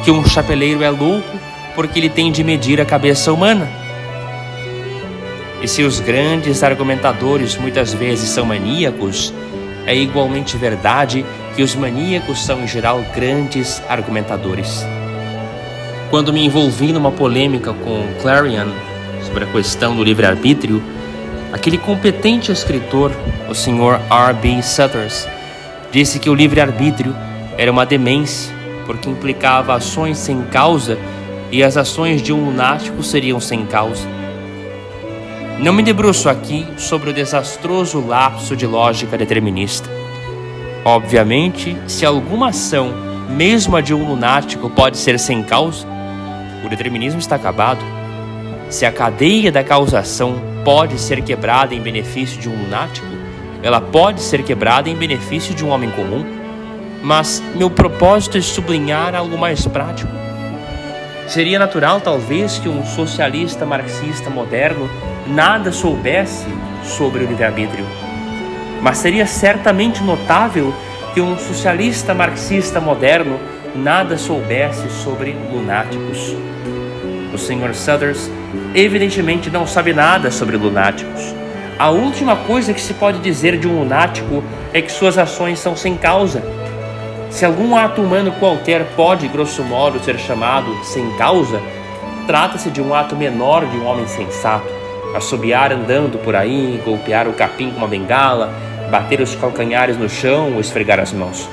que um chapeleiro é louco porque ele tem de medir a cabeça humana. E se os grandes argumentadores muitas vezes são maníacos, é igualmente verdade que os maníacos são em geral grandes argumentadores. Quando me envolvi numa polêmica com Clarion sobre a questão do livre-arbítrio, aquele competente escritor, o Sr. R.B. Sutters, disse que o livre-arbítrio era uma demência, porque implicava ações sem causa e as ações de um lunático seriam sem causa. Não me debruço aqui sobre o desastroso lapso de lógica determinista. Obviamente, se alguma ação, mesmo a de um lunático, pode ser sem causa, o determinismo está acabado. Se a cadeia da causação pode ser quebrada em benefício de um lunático, ela pode ser quebrada em benefício de um homem comum. Mas meu propósito é sublinhar algo mais prático. Seria natural, talvez, que um socialista marxista moderno nada soubesse sobre o livre-arbítrio. Mas seria certamente notável que um socialista marxista moderno nada soubesse sobre lunáticos. O Sr. Sutters evidentemente não sabe nada sobre lunáticos. A última coisa que se pode dizer de um lunático é que suas ações são sem causa. Se algum ato humano qualquer pode, grosso modo, ser chamado sem causa, trata-se de um ato menor de um homem sensato. Assobiar andando por aí, golpear o capim com uma bengala, bater os calcanhares no chão ou esfregar as mãos.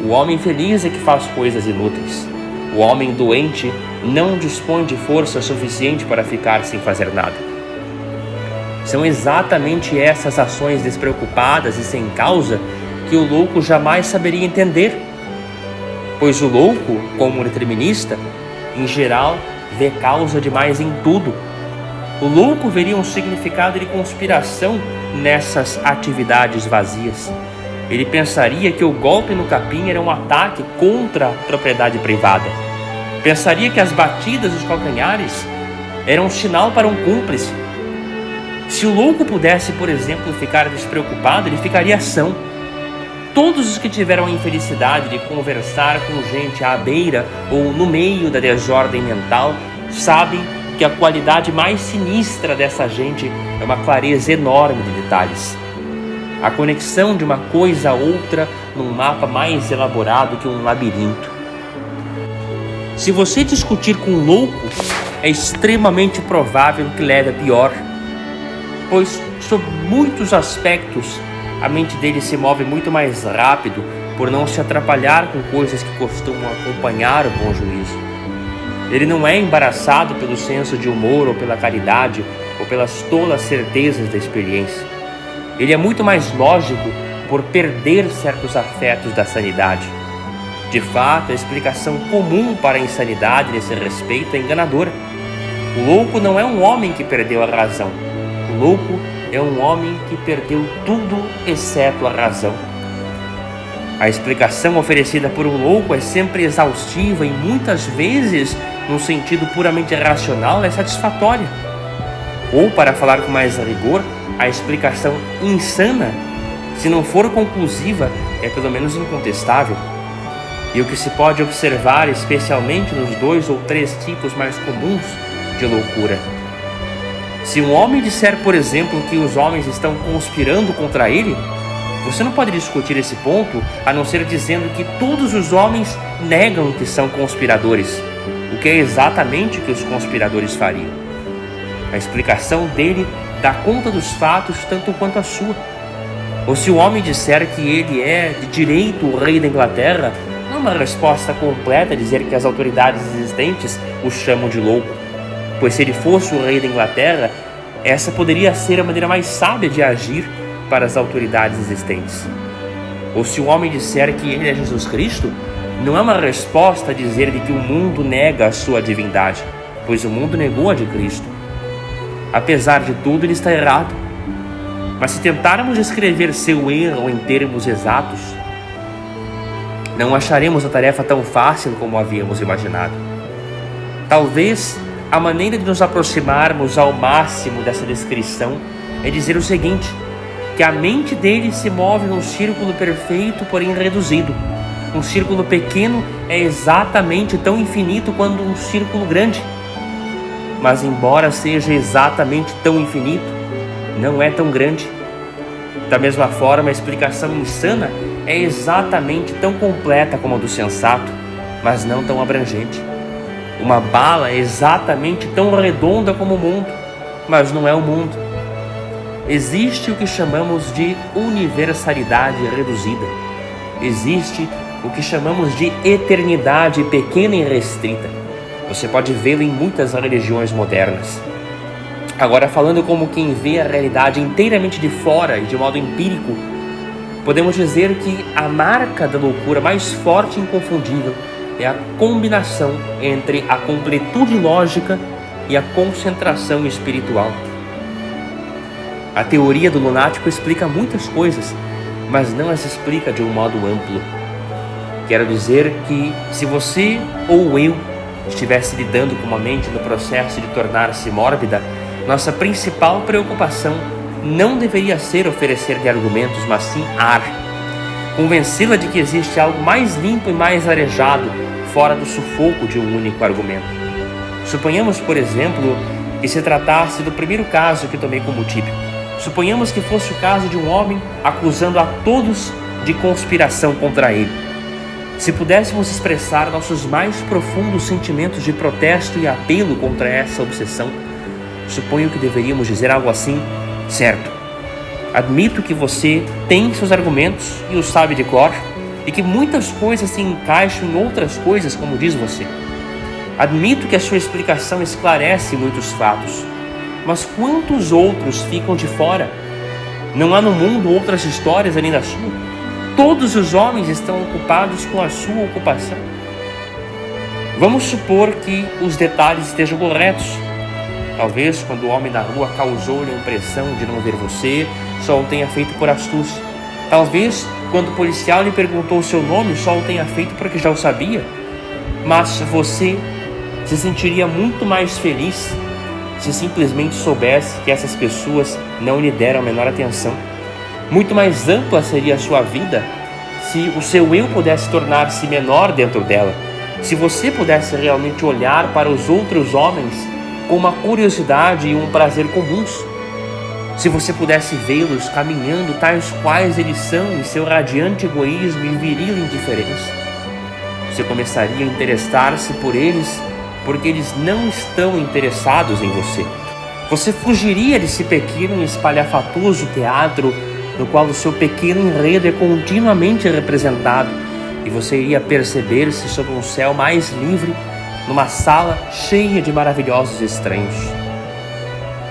O homem feliz é que faz coisas inúteis. O homem doente não dispõe de força suficiente para ficar sem fazer nada. São exatamente essas ações despreocupadas e sem causa que o louco jamais saberia entender. Pois o louco, como determinista, em geral, vê causa demais em tudo. O louco veria um significado de conspiração nessas atividades vazias. Ele pensaria que o golpe no capim era um ataque contra a propriedade privada. Pensaria que as batidas dos calcanhares eram um sinal para um cúmplice. Se o louco pudesse, por exemplo, ficar despreocupado, ele ficaria são. Todos os que tiveram a infelicidade de conversar com gente à beira ou no meio da desordem mental sabem que a qualidade mais sinistra dessa gente é uma clareza enorme de detalhes. A conexão de uma coisa a outra num mapa mais elaborado que um labirinto. Se você discutir com um louco, é extremamente provável que leve a pior, pois, sob muitos aspectos, a mente dele se move muito mais rápido por não se atrapalhar com coisas que costumam acompanhar o bom juízo. Ele não é embaraçado pelo senso de humor ou pela caridade ou pelas tolas certezas da experiência. Ele é muito mais lógico por perder certos afetos da sanidade. De fato, a explicação comum para a insanidade nesse respeito é enganadora. O louco não é um homem que perdeu a razão. O louco é um homem que perdeu tudo exceto a razão. A explicação oferecida por um louco é sempre exaustiva e muitas vezes, num sentido puramente racional, é satisfatória. Ou, para falar com mais rigor, a explicação insana, se não for conclusiva, é pelo menos incontestável. E o que se pode observar, especialmente nos 2 ou 3 tipos mais comuns de loucura. Se um homem disser, por exemplo, que os homens estão conspirando contra ele, você não pode discutir esse ponto a não ser dizendo que todos os homens negam que são conspiradores, o que é exatamente o que os conspiradores fariam. A explicação dele dá conta dos fatos tanto quanto a sua. Ou se o homem disser que ele é de direito o rei da Inglaterra, não é uma resposta completa dizer que as autoridades existentes o chamam de louco, pois se ele fosse o rei da Inglaterra, essa poderia ser a maneira mais sábia de agir para as autoridades existentes. Ou se o homem disser que ele é Jesus Cristo, não é uma resposta a dizer de que o mundo nega a sua divindade, pois o mundo negou a de Cristo. Apesar de tudo, ele está errado. Mas se tentarmos descrever seu erro em termos exatos, não acharemos a tarefa tão fácil como havíamos imaginado. Talvez a maneira de nos aproximarmos ao máximo dessa descrição é dizer o seguinte: que a mente dele se move num círculo perfeito, porém reduzido. Um círculo pequeno é exatamente tão infinito quanto um círculo grande. Mas embora seja exatamente tão infinito, não é tão grande. Da mesma forma, a explicação insana é exatamente tão completa como a do sensato, mas não tão abrangente. Uma bala é exatamente tão redonda como o mundo, mas não é o mundo. Existe o que chamamos de universalidade reduzida. Existe o que chamamos de eternidade pequena e restrita. Você pode vê-lo em muitas religiões modernas. Agora, falando como quem vê a realidade inteiramente de fora e de modo empírico, podemos dizer que a marca da loucura mais forte e inconfundível é a combinação entre a completude lógica e a concentração espiritual. A teoria do lunático explica muitas coisas, mas não as explica de um modo amplo. Quero dizer que se você ou eu estivesse lidando com uma mente no processo de tornar-se mórbida, nossa principal preocupação não deveria ser oferecer-lhe argumentos, mas sim ar. Convencê-la de que existe algo mais limpo e mais arejado, fora do sufoco de um único argumento. Suponhamos, por exemplo, que se tratasse do primeiro caso que tomei como típico. Suponhamos que fosse o caso de um homem acusando a todos de conspiração contra ele. Se pudéssemos expressar nossos mais profundos sentimentos de protesto e apelo contra essa obsessão, suponho que deveríamos dizer algo assim: certo, admito que você tem seus argumentos e os sabe de cor, e que muitas coisas se encaixam em outras coisas, como diz você. Admito que a sua explicação esclarece muitos fatos, mas quantos outros ficam de fora? Não há no mundo outras histórias além da sua? Todos os homens estão ocupados com a sua ocupação. Vamos supor que os detalhes estejam corretos. Talvez quando o homem na rua causou-lhe a impressão de não ver você, só o tenha feito por astúcia. Talvez quando o policial lhe perguntou o seu nome, só o tenha feito porque já o sabia. Mas você se sentiria muito mais feliz se simplesmente soubesse que essas pessoas não lhe deram a menor atenção. Muito mais ampla seria a sua vida se o seu eu pudesse tornar-se menor dentro dela. Se você pudesse realmente olhar para os outros homens com uma curiosidade e um prazer comuns. Se você pudesse vê-los caminhando tais quais eles são em seu radiante egoísmo e viril indiferença. Você começaria a interessar-se por eles porque eles não estão interessados em você. Você fugiria desse pequeno e espalhafatoso teatro no qual o seu pequeno enredo é continuamente representado, e você iria perceber-se sob um céu mais livre, numa sala cheia de maravilhosos estranhos.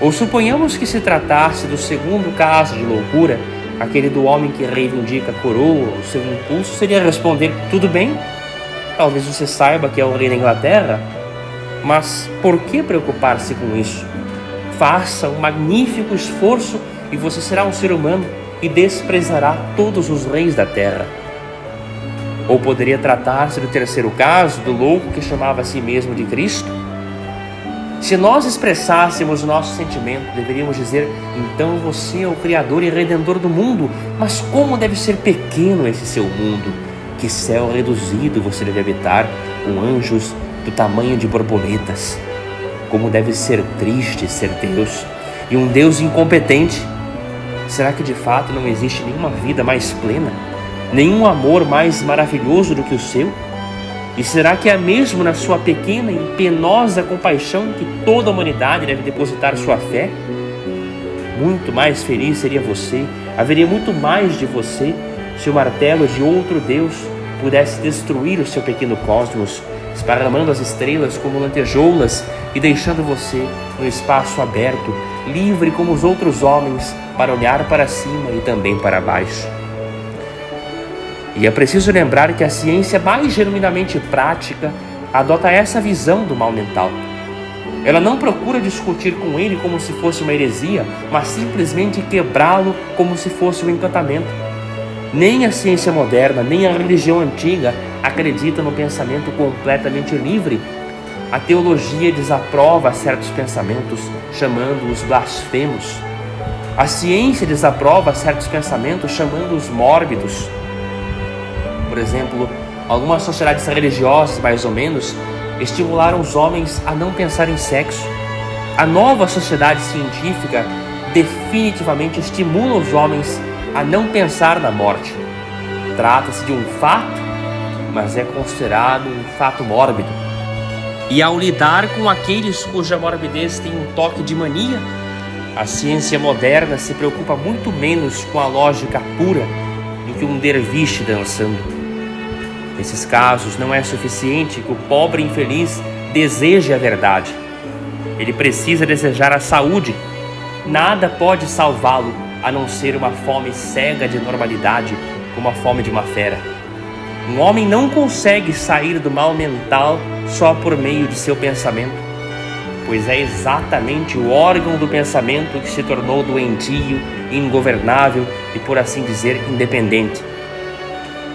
Ou suponhamos que se tratasse do segundo caso de loucura, aquele do homem que reivindica a coroa. O seu impulso seria responder: tudo bem, talvez você saiba que é o rei da Inglaterra, mas por que preocupar-se com isso? Faça um magnífico esforço e você será um ser humano e desprezará todos os reis da terra. Ou poderia tratar-se do terceiro caso, do louco que chamava a si mesmo de Cristo? Se nós expressássemos o nosso sentimento, deveríamos dizer: então você é o Criador e Redentor do mundo, mas como deve ser pequeno esse seu mundo? Que céu reduzido você deve habitar, com anjos do tamanho de borboletas. Como deve ser triste ser Deus, e um Deus incompetente. Será que de fato não existe nenhuma vida mais plena? Nenhum amor mais maravilhoso do que o seu? E será que é mesmo na sua pequena e penosa compaixão que toda a humanidade deve depositar sua fé? Muito mais feliz seria você, haveria muito mais de você, se o martelo de outro Deus pudesse destruir o seu pequeno cosmos, esparramando as estrelas como lantejoulas e deixando você no espaço aberto, livre como os outros homens, para olhar para cima e também para baixo. E é preciso lembrar que a ciência mais genuinamente prática adota essa visão do mal mental. Ela não procura discutir com ele como se fosse uma heresia, mas simplesmente quebrá-lo como se fosse um encantamento. Nem a ciência moderna, nem a religião antiga acredita no pensamento completamente livre. A teologia desaprova certos pensamentos, chamando-os blasfemos. A ciência desaprova certos pensamentos, chamando-os mórbidos. Por exemplo, algumas sociedades religiosas, mais ou menos, estimularam os homens a não pensar em sexo. A nova sociedade científica definitivamente estimula os homens a não pensar na morte. Trata-se de um fato, mas é considerado um fato mórbido. E ao lidar com aqueles cuja morbidez tem um toque de mania, a ciência moderna se preocupa muito menos com a lógica pura do que um derviche dançando. Nesses casos, não é suficiente que o pobre infeliz deseje a verdade. Ele precisa desejar a saúde. Nada pode salvá-lo a não ser uma fome cega de normalidade, como a fome de uma fera. Um homem não consegue sair do mal mental só por meio de seu pensamento, pois é exatamente o órgão do pensamento que se tornou doentio, ingovernável e, por assim dizer, independente.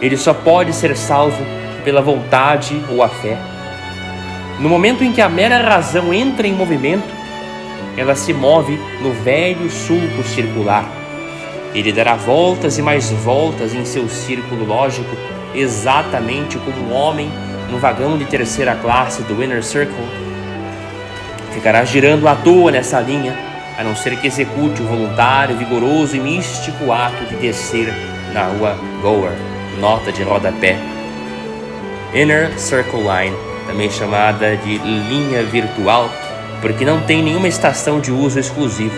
Ele só pode ser salvo pela vontade ou a fé. No momento em que a mera razão entra em movimento, ela se move no velho sulco circular. Ele dará voltas e mais voltas em seu círculo lógico, exatamente como um homem no vagão de terceira classe do Inner Circle. Ficará girando à toa nessa linha, a não ser que execute o voluntário, vigoroso e místico ato de descer na rua Gower, nota de rodapé. Inner Circle Line, também chamada de linha virtual, porque não tem nenhuma estação de uso exclusivo.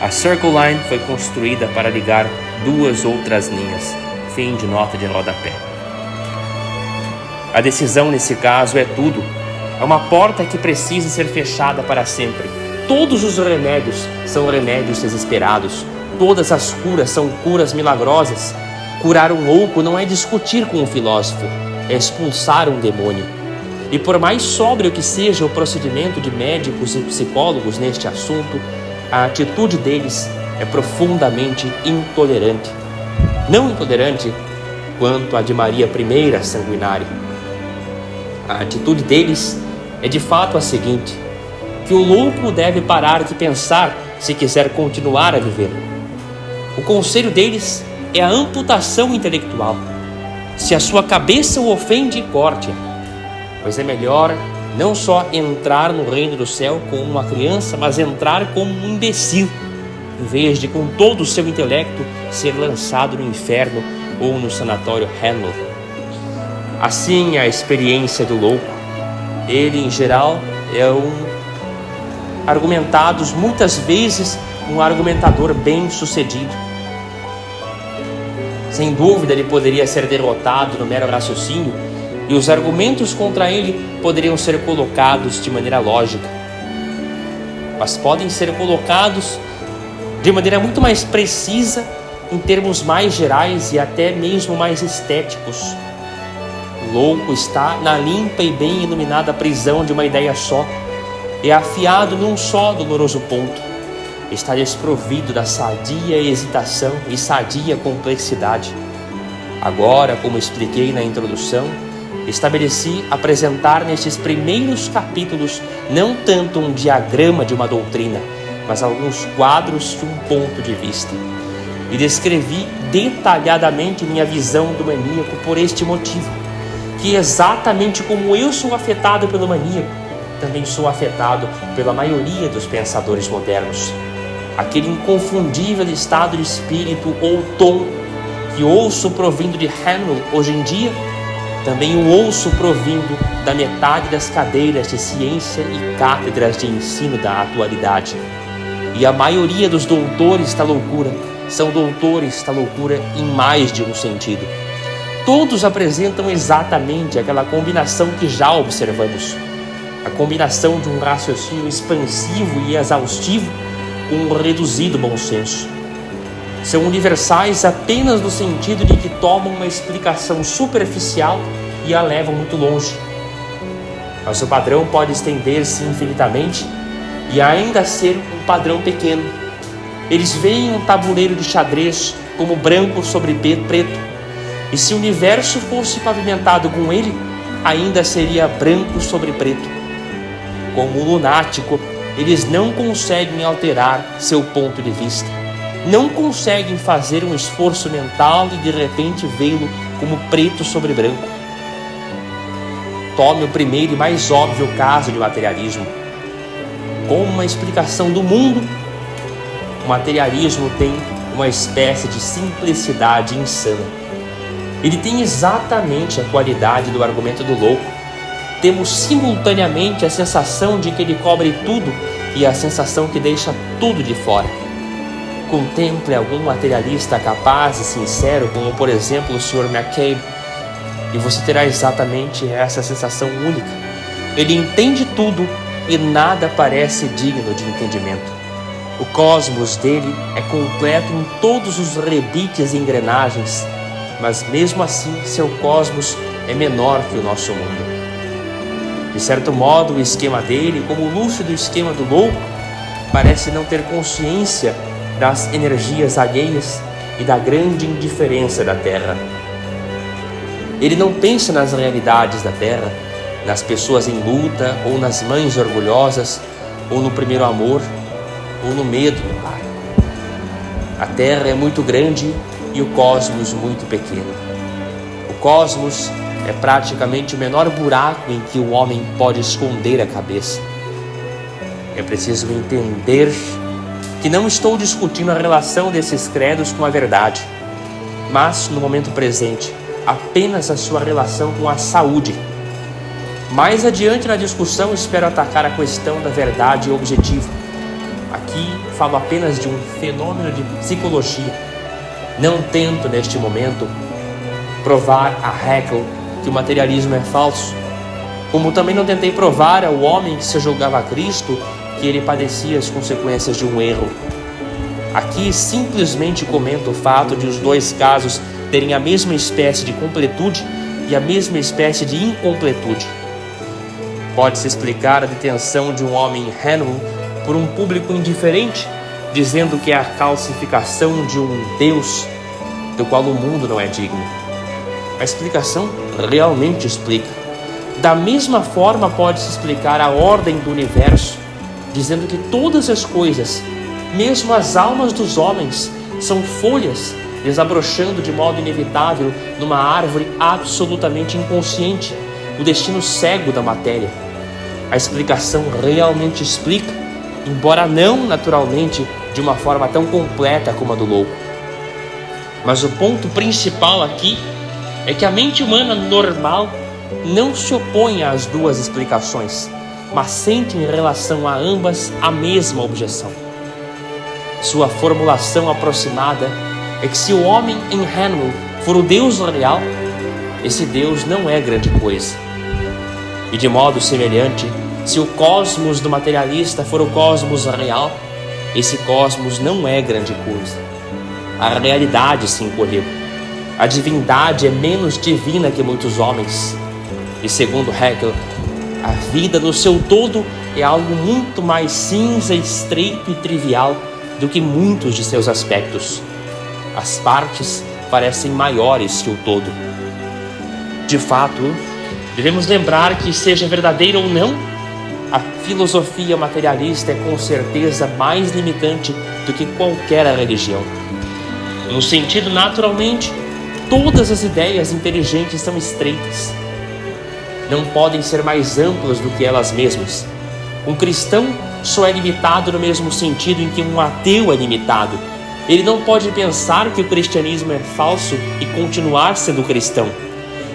A Circle Line foi construída para ligar duas outras linhas. Fim de nota de rodapé. A decisão nesse caso é tudo. É uma porta que precisa ser fechada para sempre. Todos os remédios são remédios desesperados. Todas as curas são curas milagrosas. Curar um louco não é discutir com um filósofo, é expulsar um demônio. E por mais sóbrio que seja o procedimento de médicos e psicólogos neste assunto, a atitude deles é profundamente intolerante. Não intolerante quanto a de Maria I Sanguinária. A atitude deles é de fato a seguinte: que o louco deve parar de pensar se quiser continuar a viver. O conselho deles é a amputação intelectual. Se a sua cabeça o ofende, corte-a, pois é melhor não só entrar no reino do céu como uma criança, mas entrar como um imbecil, em vez de com todo o seu intelecto ser lançado no inferno ou no sanatório Hemel. Assim, a experiência do louco, ele em geral é argumentados muitas vezes um argumentador bem sucedido. Sem dúvida, ele poderia ser derrotado no mero raciocínio e os argumentos contra ele poderiam ser colocados de maneira lógica. Mas podem ser colocados de maneira muito mais precisa, em termos mais gerais e até mesmo mais estéticos. O louco está na limpa e bem iluminada prisão de uma ideia só. É afiado num só doloroso ponto. Está desprovido da sadia hesitação e sadia complexidade. Agora, como expliquei na introdução, estabeleci apresentar nestes primeiros capítulos não tanto um diagrama de uma doutrina, mas alguns quadros de um ponto de vista. E descrevi detalhadamente minha visão do maníaco por este motivo, que exatamente como eu sou afetado pelo maníaco, também sou afetado pela maioria dos pensadores modernos. Aquele inconfundível estado de espírito ou tom que ouço provindo de Hemel hoje em dia, também o ouço provindo da metade das cadeiras de ciência e cátedras de ensino da atualidade. E a maioria dos doutores da loucura são doutores da loucura em mais de um sentido. Todos apresentam exatamente aquela combinação que já observamos. A combinação de um raciocínio expansivo e exaustivo com um reduzido bom senso. São universais apenas no sentido de que tomam uma explicação superficial e a levam muito longe. mas o padrão pode estender-se infinitamente e ainda ser um padrão pequeno. Eles veem um tabuleiro de xadrez como branco sobre preto, e se o universo fosse pavimentado com ele, ainda seria branco sobre preto. Como um lunático, eles não conseguem alterar seu ponto de vista. Não conseguem fazer um esforço mental e de repente vê-lo como preto sobre branco. Tome o primeiro e mais óbvio caso de materialismo. Como uma explicação do mundo, o materialismo tem uma espécie de simplicidade insana. Ele tem exatamente a qualidade do argumento do louco. Temos simultaneamente a sensação de que ele cobre tudo e a sensação que deixa tudo de fora. Contemple algum materialista capaz e sincero, como por exemplo o Sr. McCabe, e você terá exatamente essa sensação única. Ele entende tudo e nada parece digno de entendimento. O cosmos dele é completo em todos os rebites e engrenagens, mas mesmo assim seu cosmos é menor que o nosso mundo. De certo modo, o esquema dele, como o lúcido esquema do louco, parece não ter consciência das energias alheias e da grande indiferença da Terra. Ele não pensa nas realidades da Terra, nas pessoas em luta, ou nas mães orgulhosas, ou no primeiro amor, ou no medo do lar. A Terra é muito grande e o cosmos muito pequeno. O cosmos é praticamente o menor buraco em que o homem pode esconder a cabeça. É preciso entender que não estou discutindo a relação desses credos com a verdade, mas, no momento presente, apenas a sua relação com a saúde. Mais adiante na discussão, espero atacar a questão da verdade objetiva. Aqui falo apenas de um fenômeno de psicologia. Não tento, neste momento, provar a Haeckel que o materialismo é falso, como também não tentei provar ao homem que se julgava a Cristo que ele padecia as consequências de um erro. Aqui simplesmente comento o fato de os dois casos terem a mesma espécie de completude e a mesma espécie de incompletude. Pode-se explicar a detenção de um homem em Hanwell por um público indiferente, dizendo que é a calcificação de um Deus do qual o mundo não é digno. A explicação realmente explica. Da mesma forma pode-se explicar a ordem do universo, dizendo que todas as coisas, mesmo as almas dos homens, são folhas desabrochando de modo inevitável numa árvore absolutamente inconsciente, o destino cego da matéria. A explicação realmente explica, embora não naturalmente de uma forma tão completa como a do louco. Mas o ponto principal aqui é que a mente humana normal não se opõe às duas explicações, mas sente em relação a ambas a mesma objeção. Sua formulação aproximada é que se o homem em Hanwell for o Deus real, esse Deus não é grande coisa. E de modo semelhante, se o cosmos do materialista for o cosmos real, esse cosmos não é grande coisa. A realidade se encolheu. A divindade é menos divina que muitos homens. E segundo Haeckel, a vida no seu todo é algo muito mais cinza, estreito e trivial do que muitos de seus aspectos. As partes parecem maiores que o todo. De fato, devemos lembrar que, seja verdadeira ou não, a filosofia materialista é com certeza mais limitante do que qualquer religião. No sentido, naturalmente, todas as ideias inteligentes são estreitas. Não podem ser mais amplas do que elas mesmas. Um cristão só é limitado no mesmo sentido em que um ateu é limitado. Ele não pode pensar que o cristianismo é falso e continuar sendo cristão.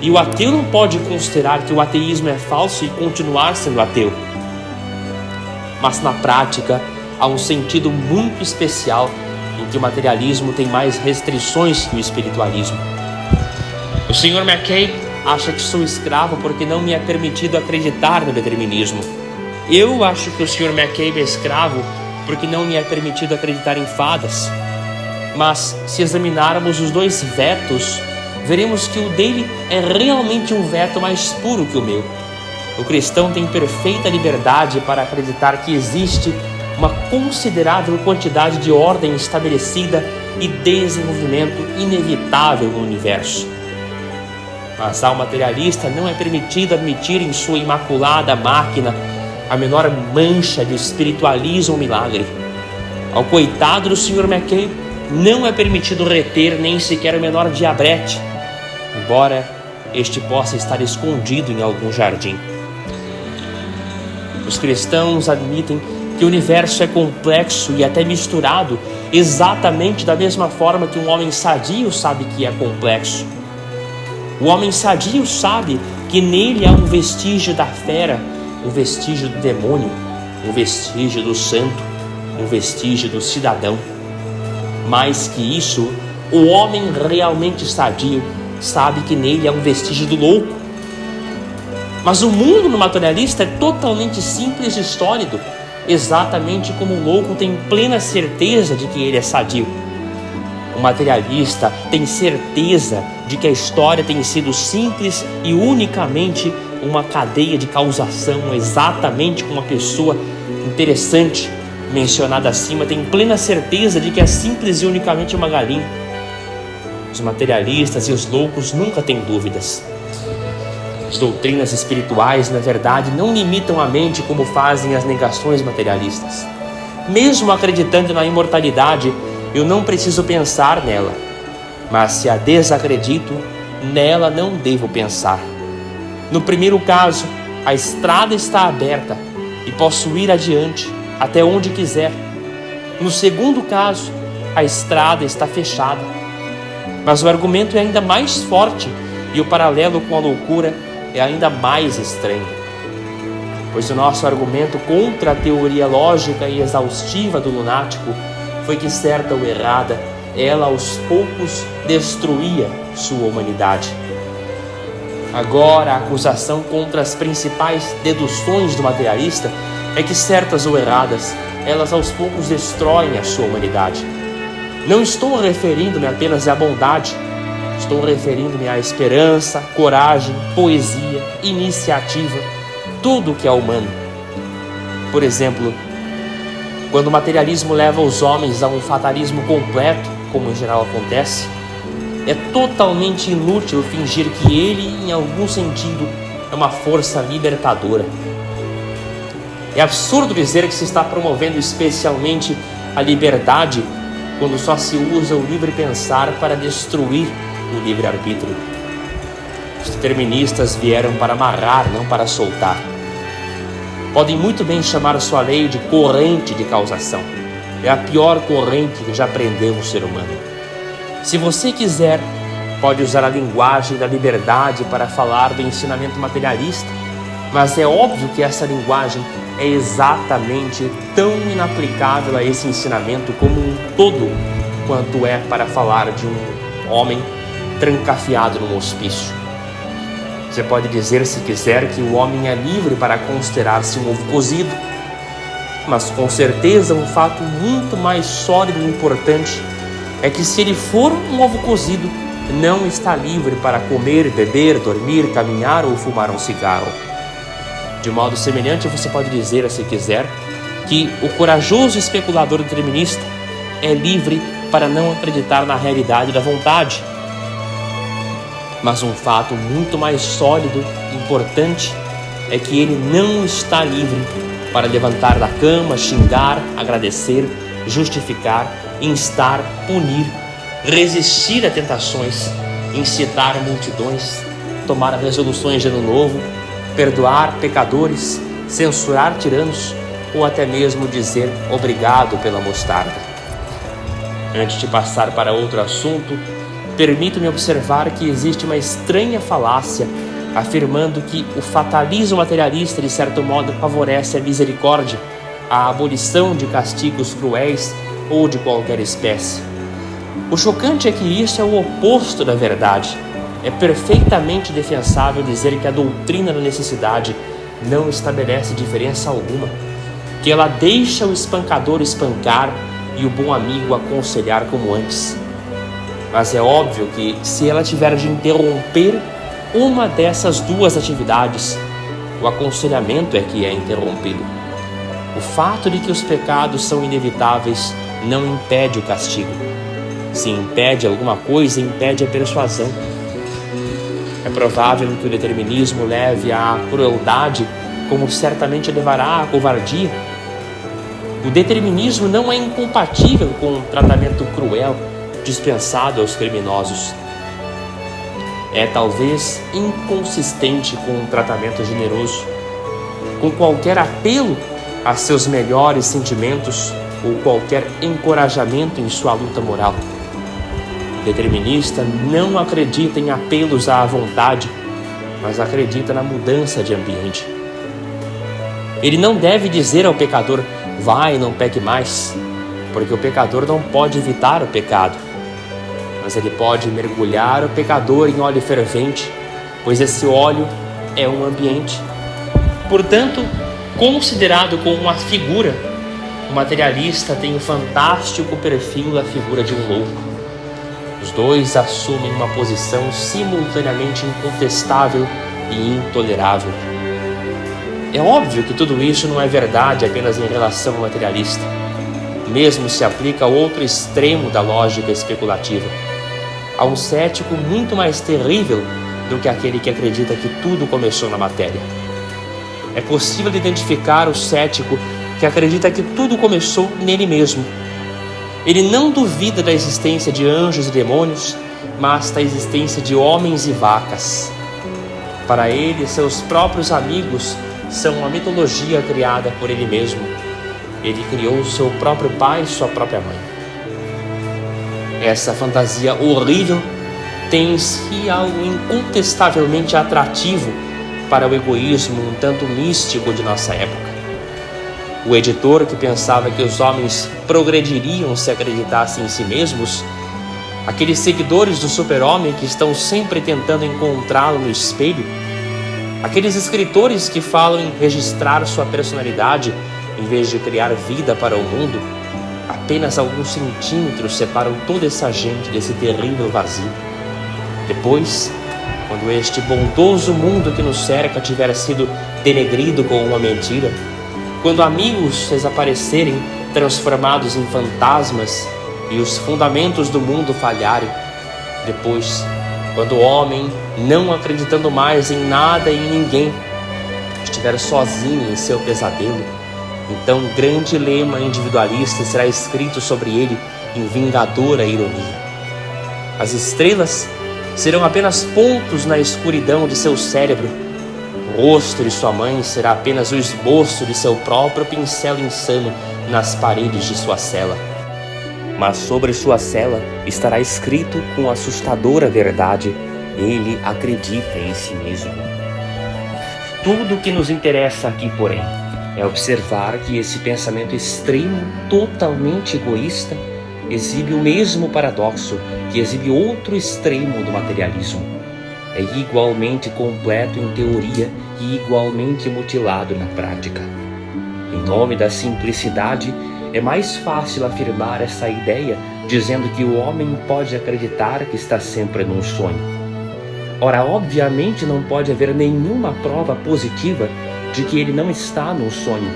E o ateu não pode considerar que o ateísmo é falso e continuar sendo ateu. Mas na prática, há um sentido muito especial em que o materialismo tem mais restrições que o espiritualismo. O Sr. McCabe acha que sou escravo porque não me é permitido acreditar no determinismo. Eu acho que o Sr. McCabe é escravo porque não me é permitido acreditar em fadas. Mas, se examinarmos os dois vetos, veremos que o dele é realmente um veto mais puro que o meu. O cristão tem perfeita liberdade para acreditar que existe uma considerável quantidade de ordem estabelecida e desenvolvimento inevitável no universo. Mas ao materialista não é permitido admitir em sua imaculada máquina a menor mancha de espiritualismo ou milagre. Ao coitado do Sr. Mackay não é permitido reter nem sequer o menor diabrete, embora este possa estar escondido em algum jardim. Os cristãos admitem que o universo é complexo e até misturado, exatamente da mesma forma que um homem sadio sabe que é complexo. O homem sadio sabe que nele há um vestígio da fera, um vestígio do demônio, um vestígio do santo, um vestígio do cidadão. Mais que isso, o homem realmente sadio sabe que nele há um vestígio do louco. Mas o mundo no materialista é totalmente simples e sólido, exatamente como o louco tem plena certeza de que ele é sadio. O materialista tem certeza de que a história tem sido simples e unicamente uma cadeia de causação, exatamente como uma pessoa interessante mencionada acima tem plena certeza de que é simples e unicamente uma galinha. Os materialistas e os loucos nunca têm dúvidas. As doutrinas espirituais, na verdade, não limitam a mente como fazem as negações materialistas. Mesmo acreditando na imortalidade, eu não preciso pensar nela. Mas se a desacredito, nela não devo pensar. No primeiro caso, a estrada está aberta e posso ir adiante, até onde quiser. No segundo caso, a estrada está fechada. Mas o argumento é ainda mais forte e o paralelo com a loucura é ainda mais estranho. Pois o nosso argumento contra a teoria lógica e exaustiva do lunático foi que, certa ou errada, ela aos poucos destruía sua humanidade. Agora, a acusação contra as principais deduções do materialista é que, certas ou erradas, elas aos poucos destroem a sua humanidade. Não estou referindo-me apenas à bondade, estou referindo-me à esperança, coragem, poesia, iniciativa, tudo o que é humano. Por exemplo, quando o materialismo leva os homens a um fatalismo completo, como em geral acontece, é totalmente inútil fingir que ele, em algum sentido, é uma força libertadora. É absurdo dizer que se está promovendo especialmente a liberdade quando só se usa o livre pensar para destruir o livre-arbítrio. Os deterministas vieram para amarrar, não para soltar. Podem muito bem chamar sua lei de corrente de causação. É a pior corrente que já prendeu o ser humano. Se você quiser, pode usar a linguagem da liberdade para falar do ensinamento materialista, mas é óbvio que essa linguagem é exatamente tão inaplicável a esse ensinamento como um todo quanto é para falar de um homem trancafiado num hospício. Você pode dizer, se quiser, que o homem é livre para considerar-se um ovo cozido, mas com certeza um fato muito mais sólido e importante é que, se ele for um ovo cozido, não está livre para comer, beber, dormir, caminhar ou fumar um cigarro. De modo semelhante, você pode dizer, se quiser, que o corajoso especulador determinista é livre para não acreditar na realidade da vontade. Mas um fato muito mais sólido e importante é que ele não está livre para levantar da cama, xingar, agradecer, justificar, instar, punir, resistir a tentações, incitar multidões, tomar resoluções de ano novo, perdoar pecadores, censurar tiranos ou até mesmo dizer obrigado pela mostarda. Antes de passar para outro assunto, permito-me observar que existe uma estranha falácia afirmando que o fatalismo materialista, de certo modo, favorece a misericórdia, a abolição de castigos cruéis ou de qualquer espécie. O chocante é que isso é o oposto da verdade. É perfeitamente defensável dizer que a doutrina da necessidade não estabelece diferença alguma, que ela deixa o espancador espancar e o bom amigo aconselhar como antes. Mas é óbvio que, se ela tiver de interromper uma dessas duas atividades, o aconselhamento é que é interrompido. O fato de que os pecados são inevitáveis não impede o castigo. Se impede alguma coisa, impede a persuasão. É provável que o determinismo leve à crueldade, como certamente levará à covardia. O determinismo não é incompatível com um tratamento cruel dispensado aos criminosos. É talvez inconsistente com um tratamento generoso, com qualquer apelo a seus melhores sentimentos ou qualquer encorajamento em sua luta moral. O determinista não acredita em apelos à vontade, mas acredita na mudança de ambiente. Ele não deve dizer ao pecador: vai, não peque mais, porque o pecador não pode evitar o pecado. Mas ele pode mergulhar o pecador em óleo fervente, pois esse óleo é um ambiente. Portanto, considerado como uma figura, o materialista tem o fantástico perfil da figura de um louco. Os dois assumem uma posição simultaneamente incontestável e intolerável. É óbvio que tudo isso não é verdade apenas em relação ao materialista. Mesmo se aplica ao outro extremo da lógica especulativa. Há um cético muito mais terrível do que aquele que acredita que tudo começou na matéria. É possível identificar o cético que acredita que tudo começou nele mesmo. Ele não duvida da existência de anjos e demônios, mas da existência de homens e vacas. Para ele, seus próprios amigos são uma mitologia criada por ele mesmo. Ele criou seu próprio pai e sua própria mãe. Essa fantasia horrível tem em si algo incontestavelmente atrativo para o egoísmo um tanto místico de nossa época. O editor, que pensava que os homens progrediriam se acreditassem em si mesmos, aqueles seguidores do super-homem que estão sempre tentando encontrá-lo no espelho, aqueles escritores que falam em registrar sua personalidade em vez de criar vida para o mundo, apenas alguns centímetros separam toda essa gente desse terrível vazio. Depois, quando este bondoso mundo que nos cerca tiver sido denegrido com uma mentira, quando amigos desaparecerem transformados em fantasmas e os fundamentos do mundo falharem, depois, quando o homem, não acreditando mais em nada e em ninguém, estiver sozinho em seu pesadelo, então um grande lema individualista será escrito sobre ele em vingadora ironia. As estrelas serão apenas pontos na escuridão de seu cérebro. O rosto de sua mãe será apenas o esboço de seu próprio pincel insano nas paredes de sua cela. Mas sobre sua cela estará escrito com assustadora verdade: ele acredita em si mesmo. Tudo o que nos interessa aqui, porém, é observar que esse pensamento extremo, totalmente egoísta, exibe o mesmo paradoxo que exibe outro extremo do materialismo. É igualmente completo em teoria e igualmente mutilado na prática. Em nome da simplicidade, é mais fácil afirmar essa ideia dizendo que o homem pode acreditar que está sempre num sonho. Ora, obviamente não pode haver nenhuma prova positiva de que ele não está num sonho,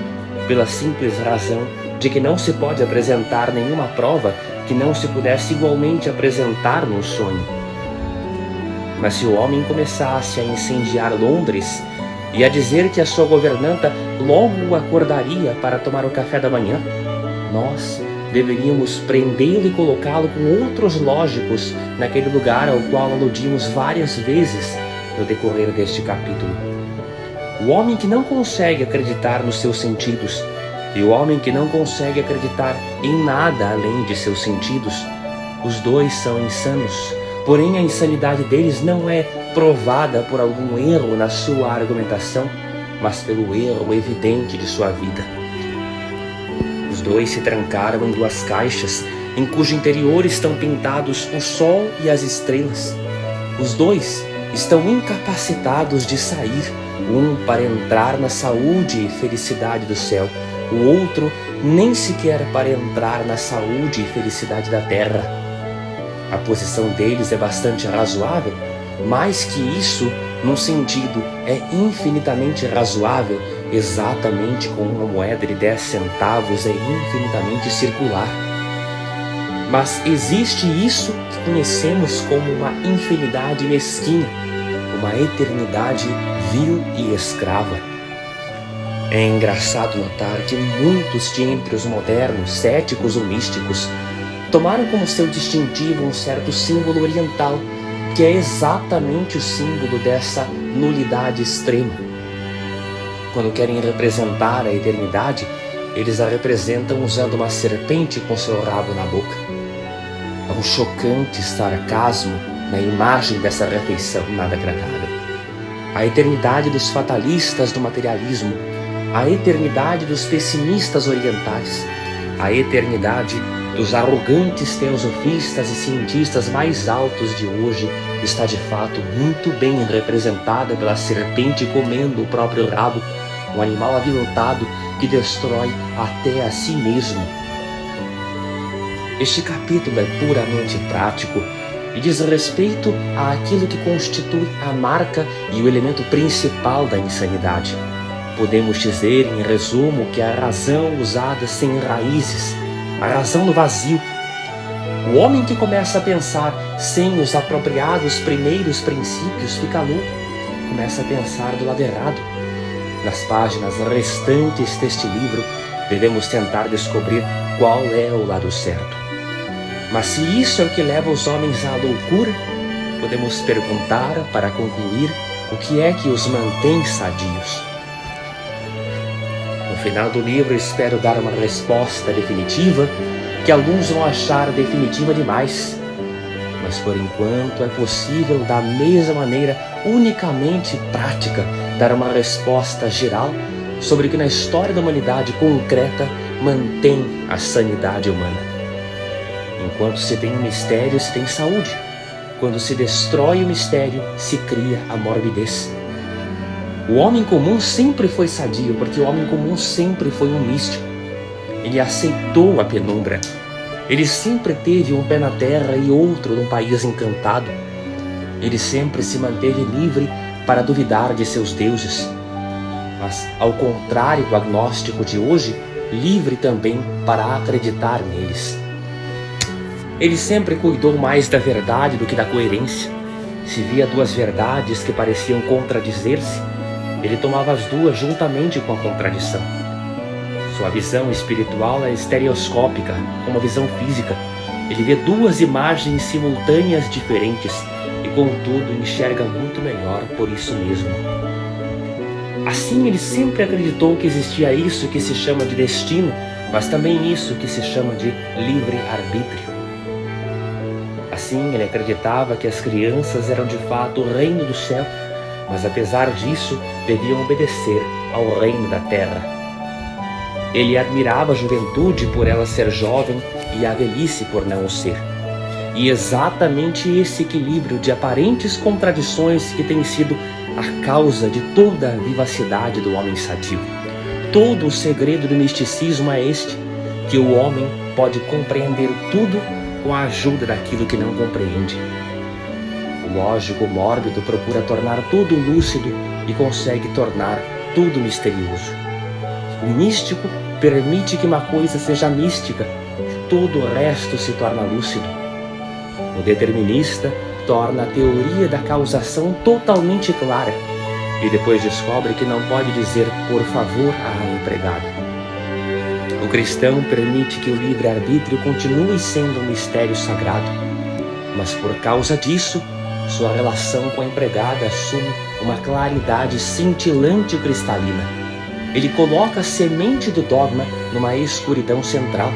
pela simples razão de que não se pode apresentar nenhuma prova que não se pudesse igualmente apresentar num sonho. Mas se o homem começasse a incendiar Londres e a dizer que a sua governanta logo o acordaria para tomar o café da manhã, nós deveríamos prendê-lo e colocá-lo com outros lógicos naquele lugar ao qual aludimos várias vezes no decorrer deste capítulo. O homem que não consegue acreditar nos seus sentidos e o homem que não consegue acreditar em nada além de seus sentidos, os dois são insanos, porém a insanidade deles não é provada por algum erro na sua argumentação, mas pelo erro evidente de sua vida. Os dois se trancaram em duas caixas, em cujo interior estão pintados o sol e as estrelas. Os dois estão incapacitados de sair, um para entrar na saúde e felicidade do céu, o outro nem sequer para entrar na saúde e felicidade da terra. A posição deles é bastante razoável, mais que isso, Num sentido, é infinitamente razoável, exatamente como uma moeda de 10 centavos é infinitamente circular. Mas existe isso que conhecemos como uma infinidade mesquinha, uma eternidade vil e escrava. É engraçado notar que muitos de entre os modernos, céticos ou místicos, tomaram como seu distintivo um certo símbolo oriental, que é exatamente o símbolo dessa nulidade extrema. Quando querem representar a eternidade, eles a representam usando uma serpente com seu rabo na boca. Há um chocante sarcasmo na imagem dessa refeição nada agradável. A eternidade dos fatalistas do materialismo, a eternidade dos pessimistas orientais, a eternidade dos arrogantes teosofistas e cientistas mais altos de hoje está de fato muito bem representada pela serpente comendo o próprio rabo, um animal aviltado que destrói até a si mesmo. Este capítulo é puramente prático e diz respeito àquilo que constitui a marca e o elemento principal da insanidade. Podemos dizer, em resumo, que a razão usada sem raízes, a razão do vazio. O homem que começa a pensar sem os apropriados primeiros princípios fica louco, começa a pensar do lado errado. Nas páginas restantes deste livro, devemos tentar descobrir qual é o lado certo. Mas se isso é o que leva os homens à loucura, podemos perguntar, para concluir, o que é que os mantém sadios. No final do livro, espero dar uma resposta definitiva, que alguns vão achar definitiva demais. Mas por enquanto é possível, da mesma maneira unicamente prática, dar uma resposta geral sobre o que na história da humanidade concreta mantém a sanidade humana. Enquanto se tem um mistério, se tem saúde. Quando se destrói o mistério, se cria a morbidez. O homem comum sempre foi sadio, porque o homem comum sempre foi um místico. Ele aceitou a penumbra. Ele sempre teve um pé na terra e outro num país encantado. Ele sempre se manteve livre para duvidar de seus deuses. Mas, ao contrário do agnóstico de hoje, livre também para acreditar neles. Ele sempre cuidou mais da verdade do que da coerência. Se via duas verdades que pareciam contradizer-se, ele tomava as duas juntamente com a contradição. Sua visão espiritual é estereoscópica, como a visão física. Ele vê duas imagens simultâneas diferentes e, contudo, enxerga muito melhor por isso mesmo. Assim, ele sempre acreditou que existia isso que se chama de destino, mas também isso que se chama de livre-arbítrio. Assim, ele acreditava que as crianças eram de fato o reino do céu, mas apesar disso, deviam obedecer ao reino da terra. Ele admirava a juventude por ela ser jovem e a velhice por não o ser. E exatamente esse equilíbrio de aparentes contradições que tem sido a causa de toda a vivacidade do homem sadio. Todo o segredo do misticismo é este, que o homem pode compreender tudo com a ajuda daquilo que não compreende. O lógico mórbido procura tornar tudo lúcido e consegue tornar tudo misterioso. O místico permite que uma coisa seja mística e todo o resto se torna lúcido. O determinista torna a teoria da causação totalmente clara e depois descobre que não pode dizer por favor à empregada. O cristão permite que o livre-arbítrio continue sendo um mistério sagrado, mas por causa disso, sua relação com a empregada assume uma claridade cintilante e cristalina. Ele coloca a semente do dogma numa escuridão central,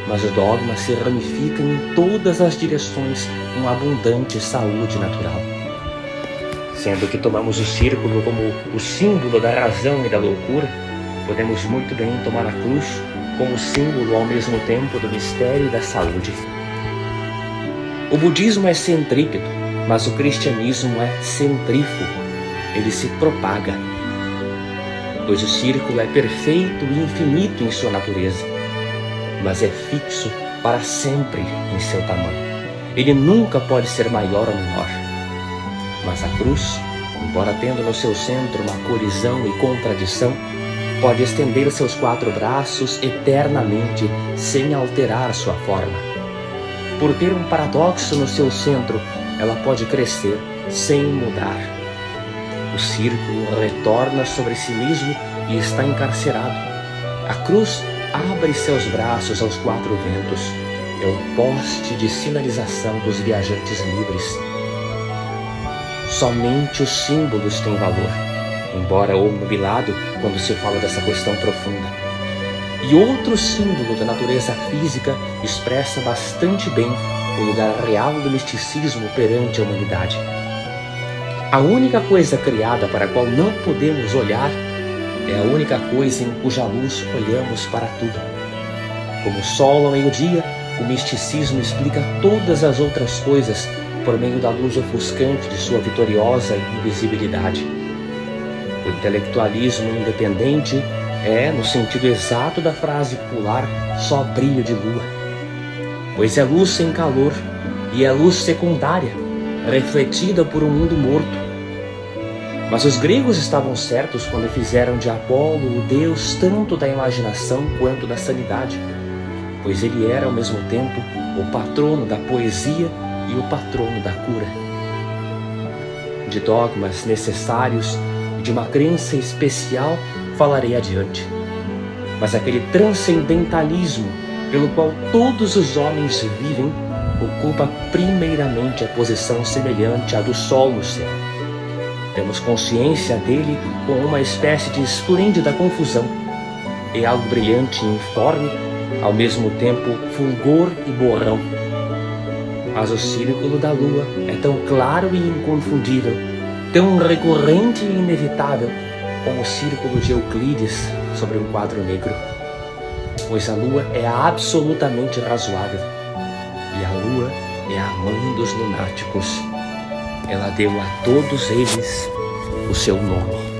mas o dogma se ramifica em todas as direções com abundante saúde natural. Sendo que tomamos o círculo como o símbolo da razão e da loucura, podemos muito bem tomar a cruz como símbolo ao mesmo tempo do mistério e da saúde. O budismo é centrípeto, mas o cristianismo é centrífugo. Ele se propaga, pois o círculo é perfeito e infinito em sua natureza, mas é fixo para sempre em seu tamanho. Ele nunca pode ser maior ou menor. Mas a cruz embora tendo no seu centro uma colisão e contradição, pode estender seus 4 braços eternamente sem alterar sua forma. Por ter um paradoxo no seu centro, ela pode crescer sem mudar. O círculo retorna sobre si mesmo e está encarcerado. A cruz abre seus braços aos 4 ventos. É o poste de sinalização dos viajantes livres. Somente os símbolos têm valor, embora obnubilado quando se fala dessa questão profunda. E outro símbolo da natureza física expressa bastante bem o lugar real do misticismo perante a humanidade. A única coisa criada para a qual não podemos olhar é a única coisa em cuja luz olhamos para tudo. Como o sol ao meio-dia, o misticismo explica todas as outras coisas por meio da luz ofuscante de sua vitoriosa invisibilidade. O intelectualismo independente é, no sentido exato da frase popular, só brilho de lua, pois é luz sem calor e é luz secundária, refletida por um mundo morto. Mas os gregos estavam certos quando fizeram de Apolo o deus tanto da imaginação quanto da sanidade, pois ele era ao mesmo tempo o patrono da poesia e o patrono da cura. De dogmas necessários e de uma crença especial falarei adiante, mas aquele transcendentalismo pelo qual todos os homens vivem ocupa primeiramente a posição semelhante à do sol no céu. Temos consciência dele como uma espécie de esplêndida confusão. É algo brilhante e informe, ao mesmo tempo fulgor e borrão. Mas o círculo da lua é tão claro e inconfundível, tão recorrente e inevitável, como o círculo de Euclides sobre um quadro negro. Pois a lua é absolutamente razoável, e a lua é a mãe dos lunáticos. Ela deu a todos eles o seu nome.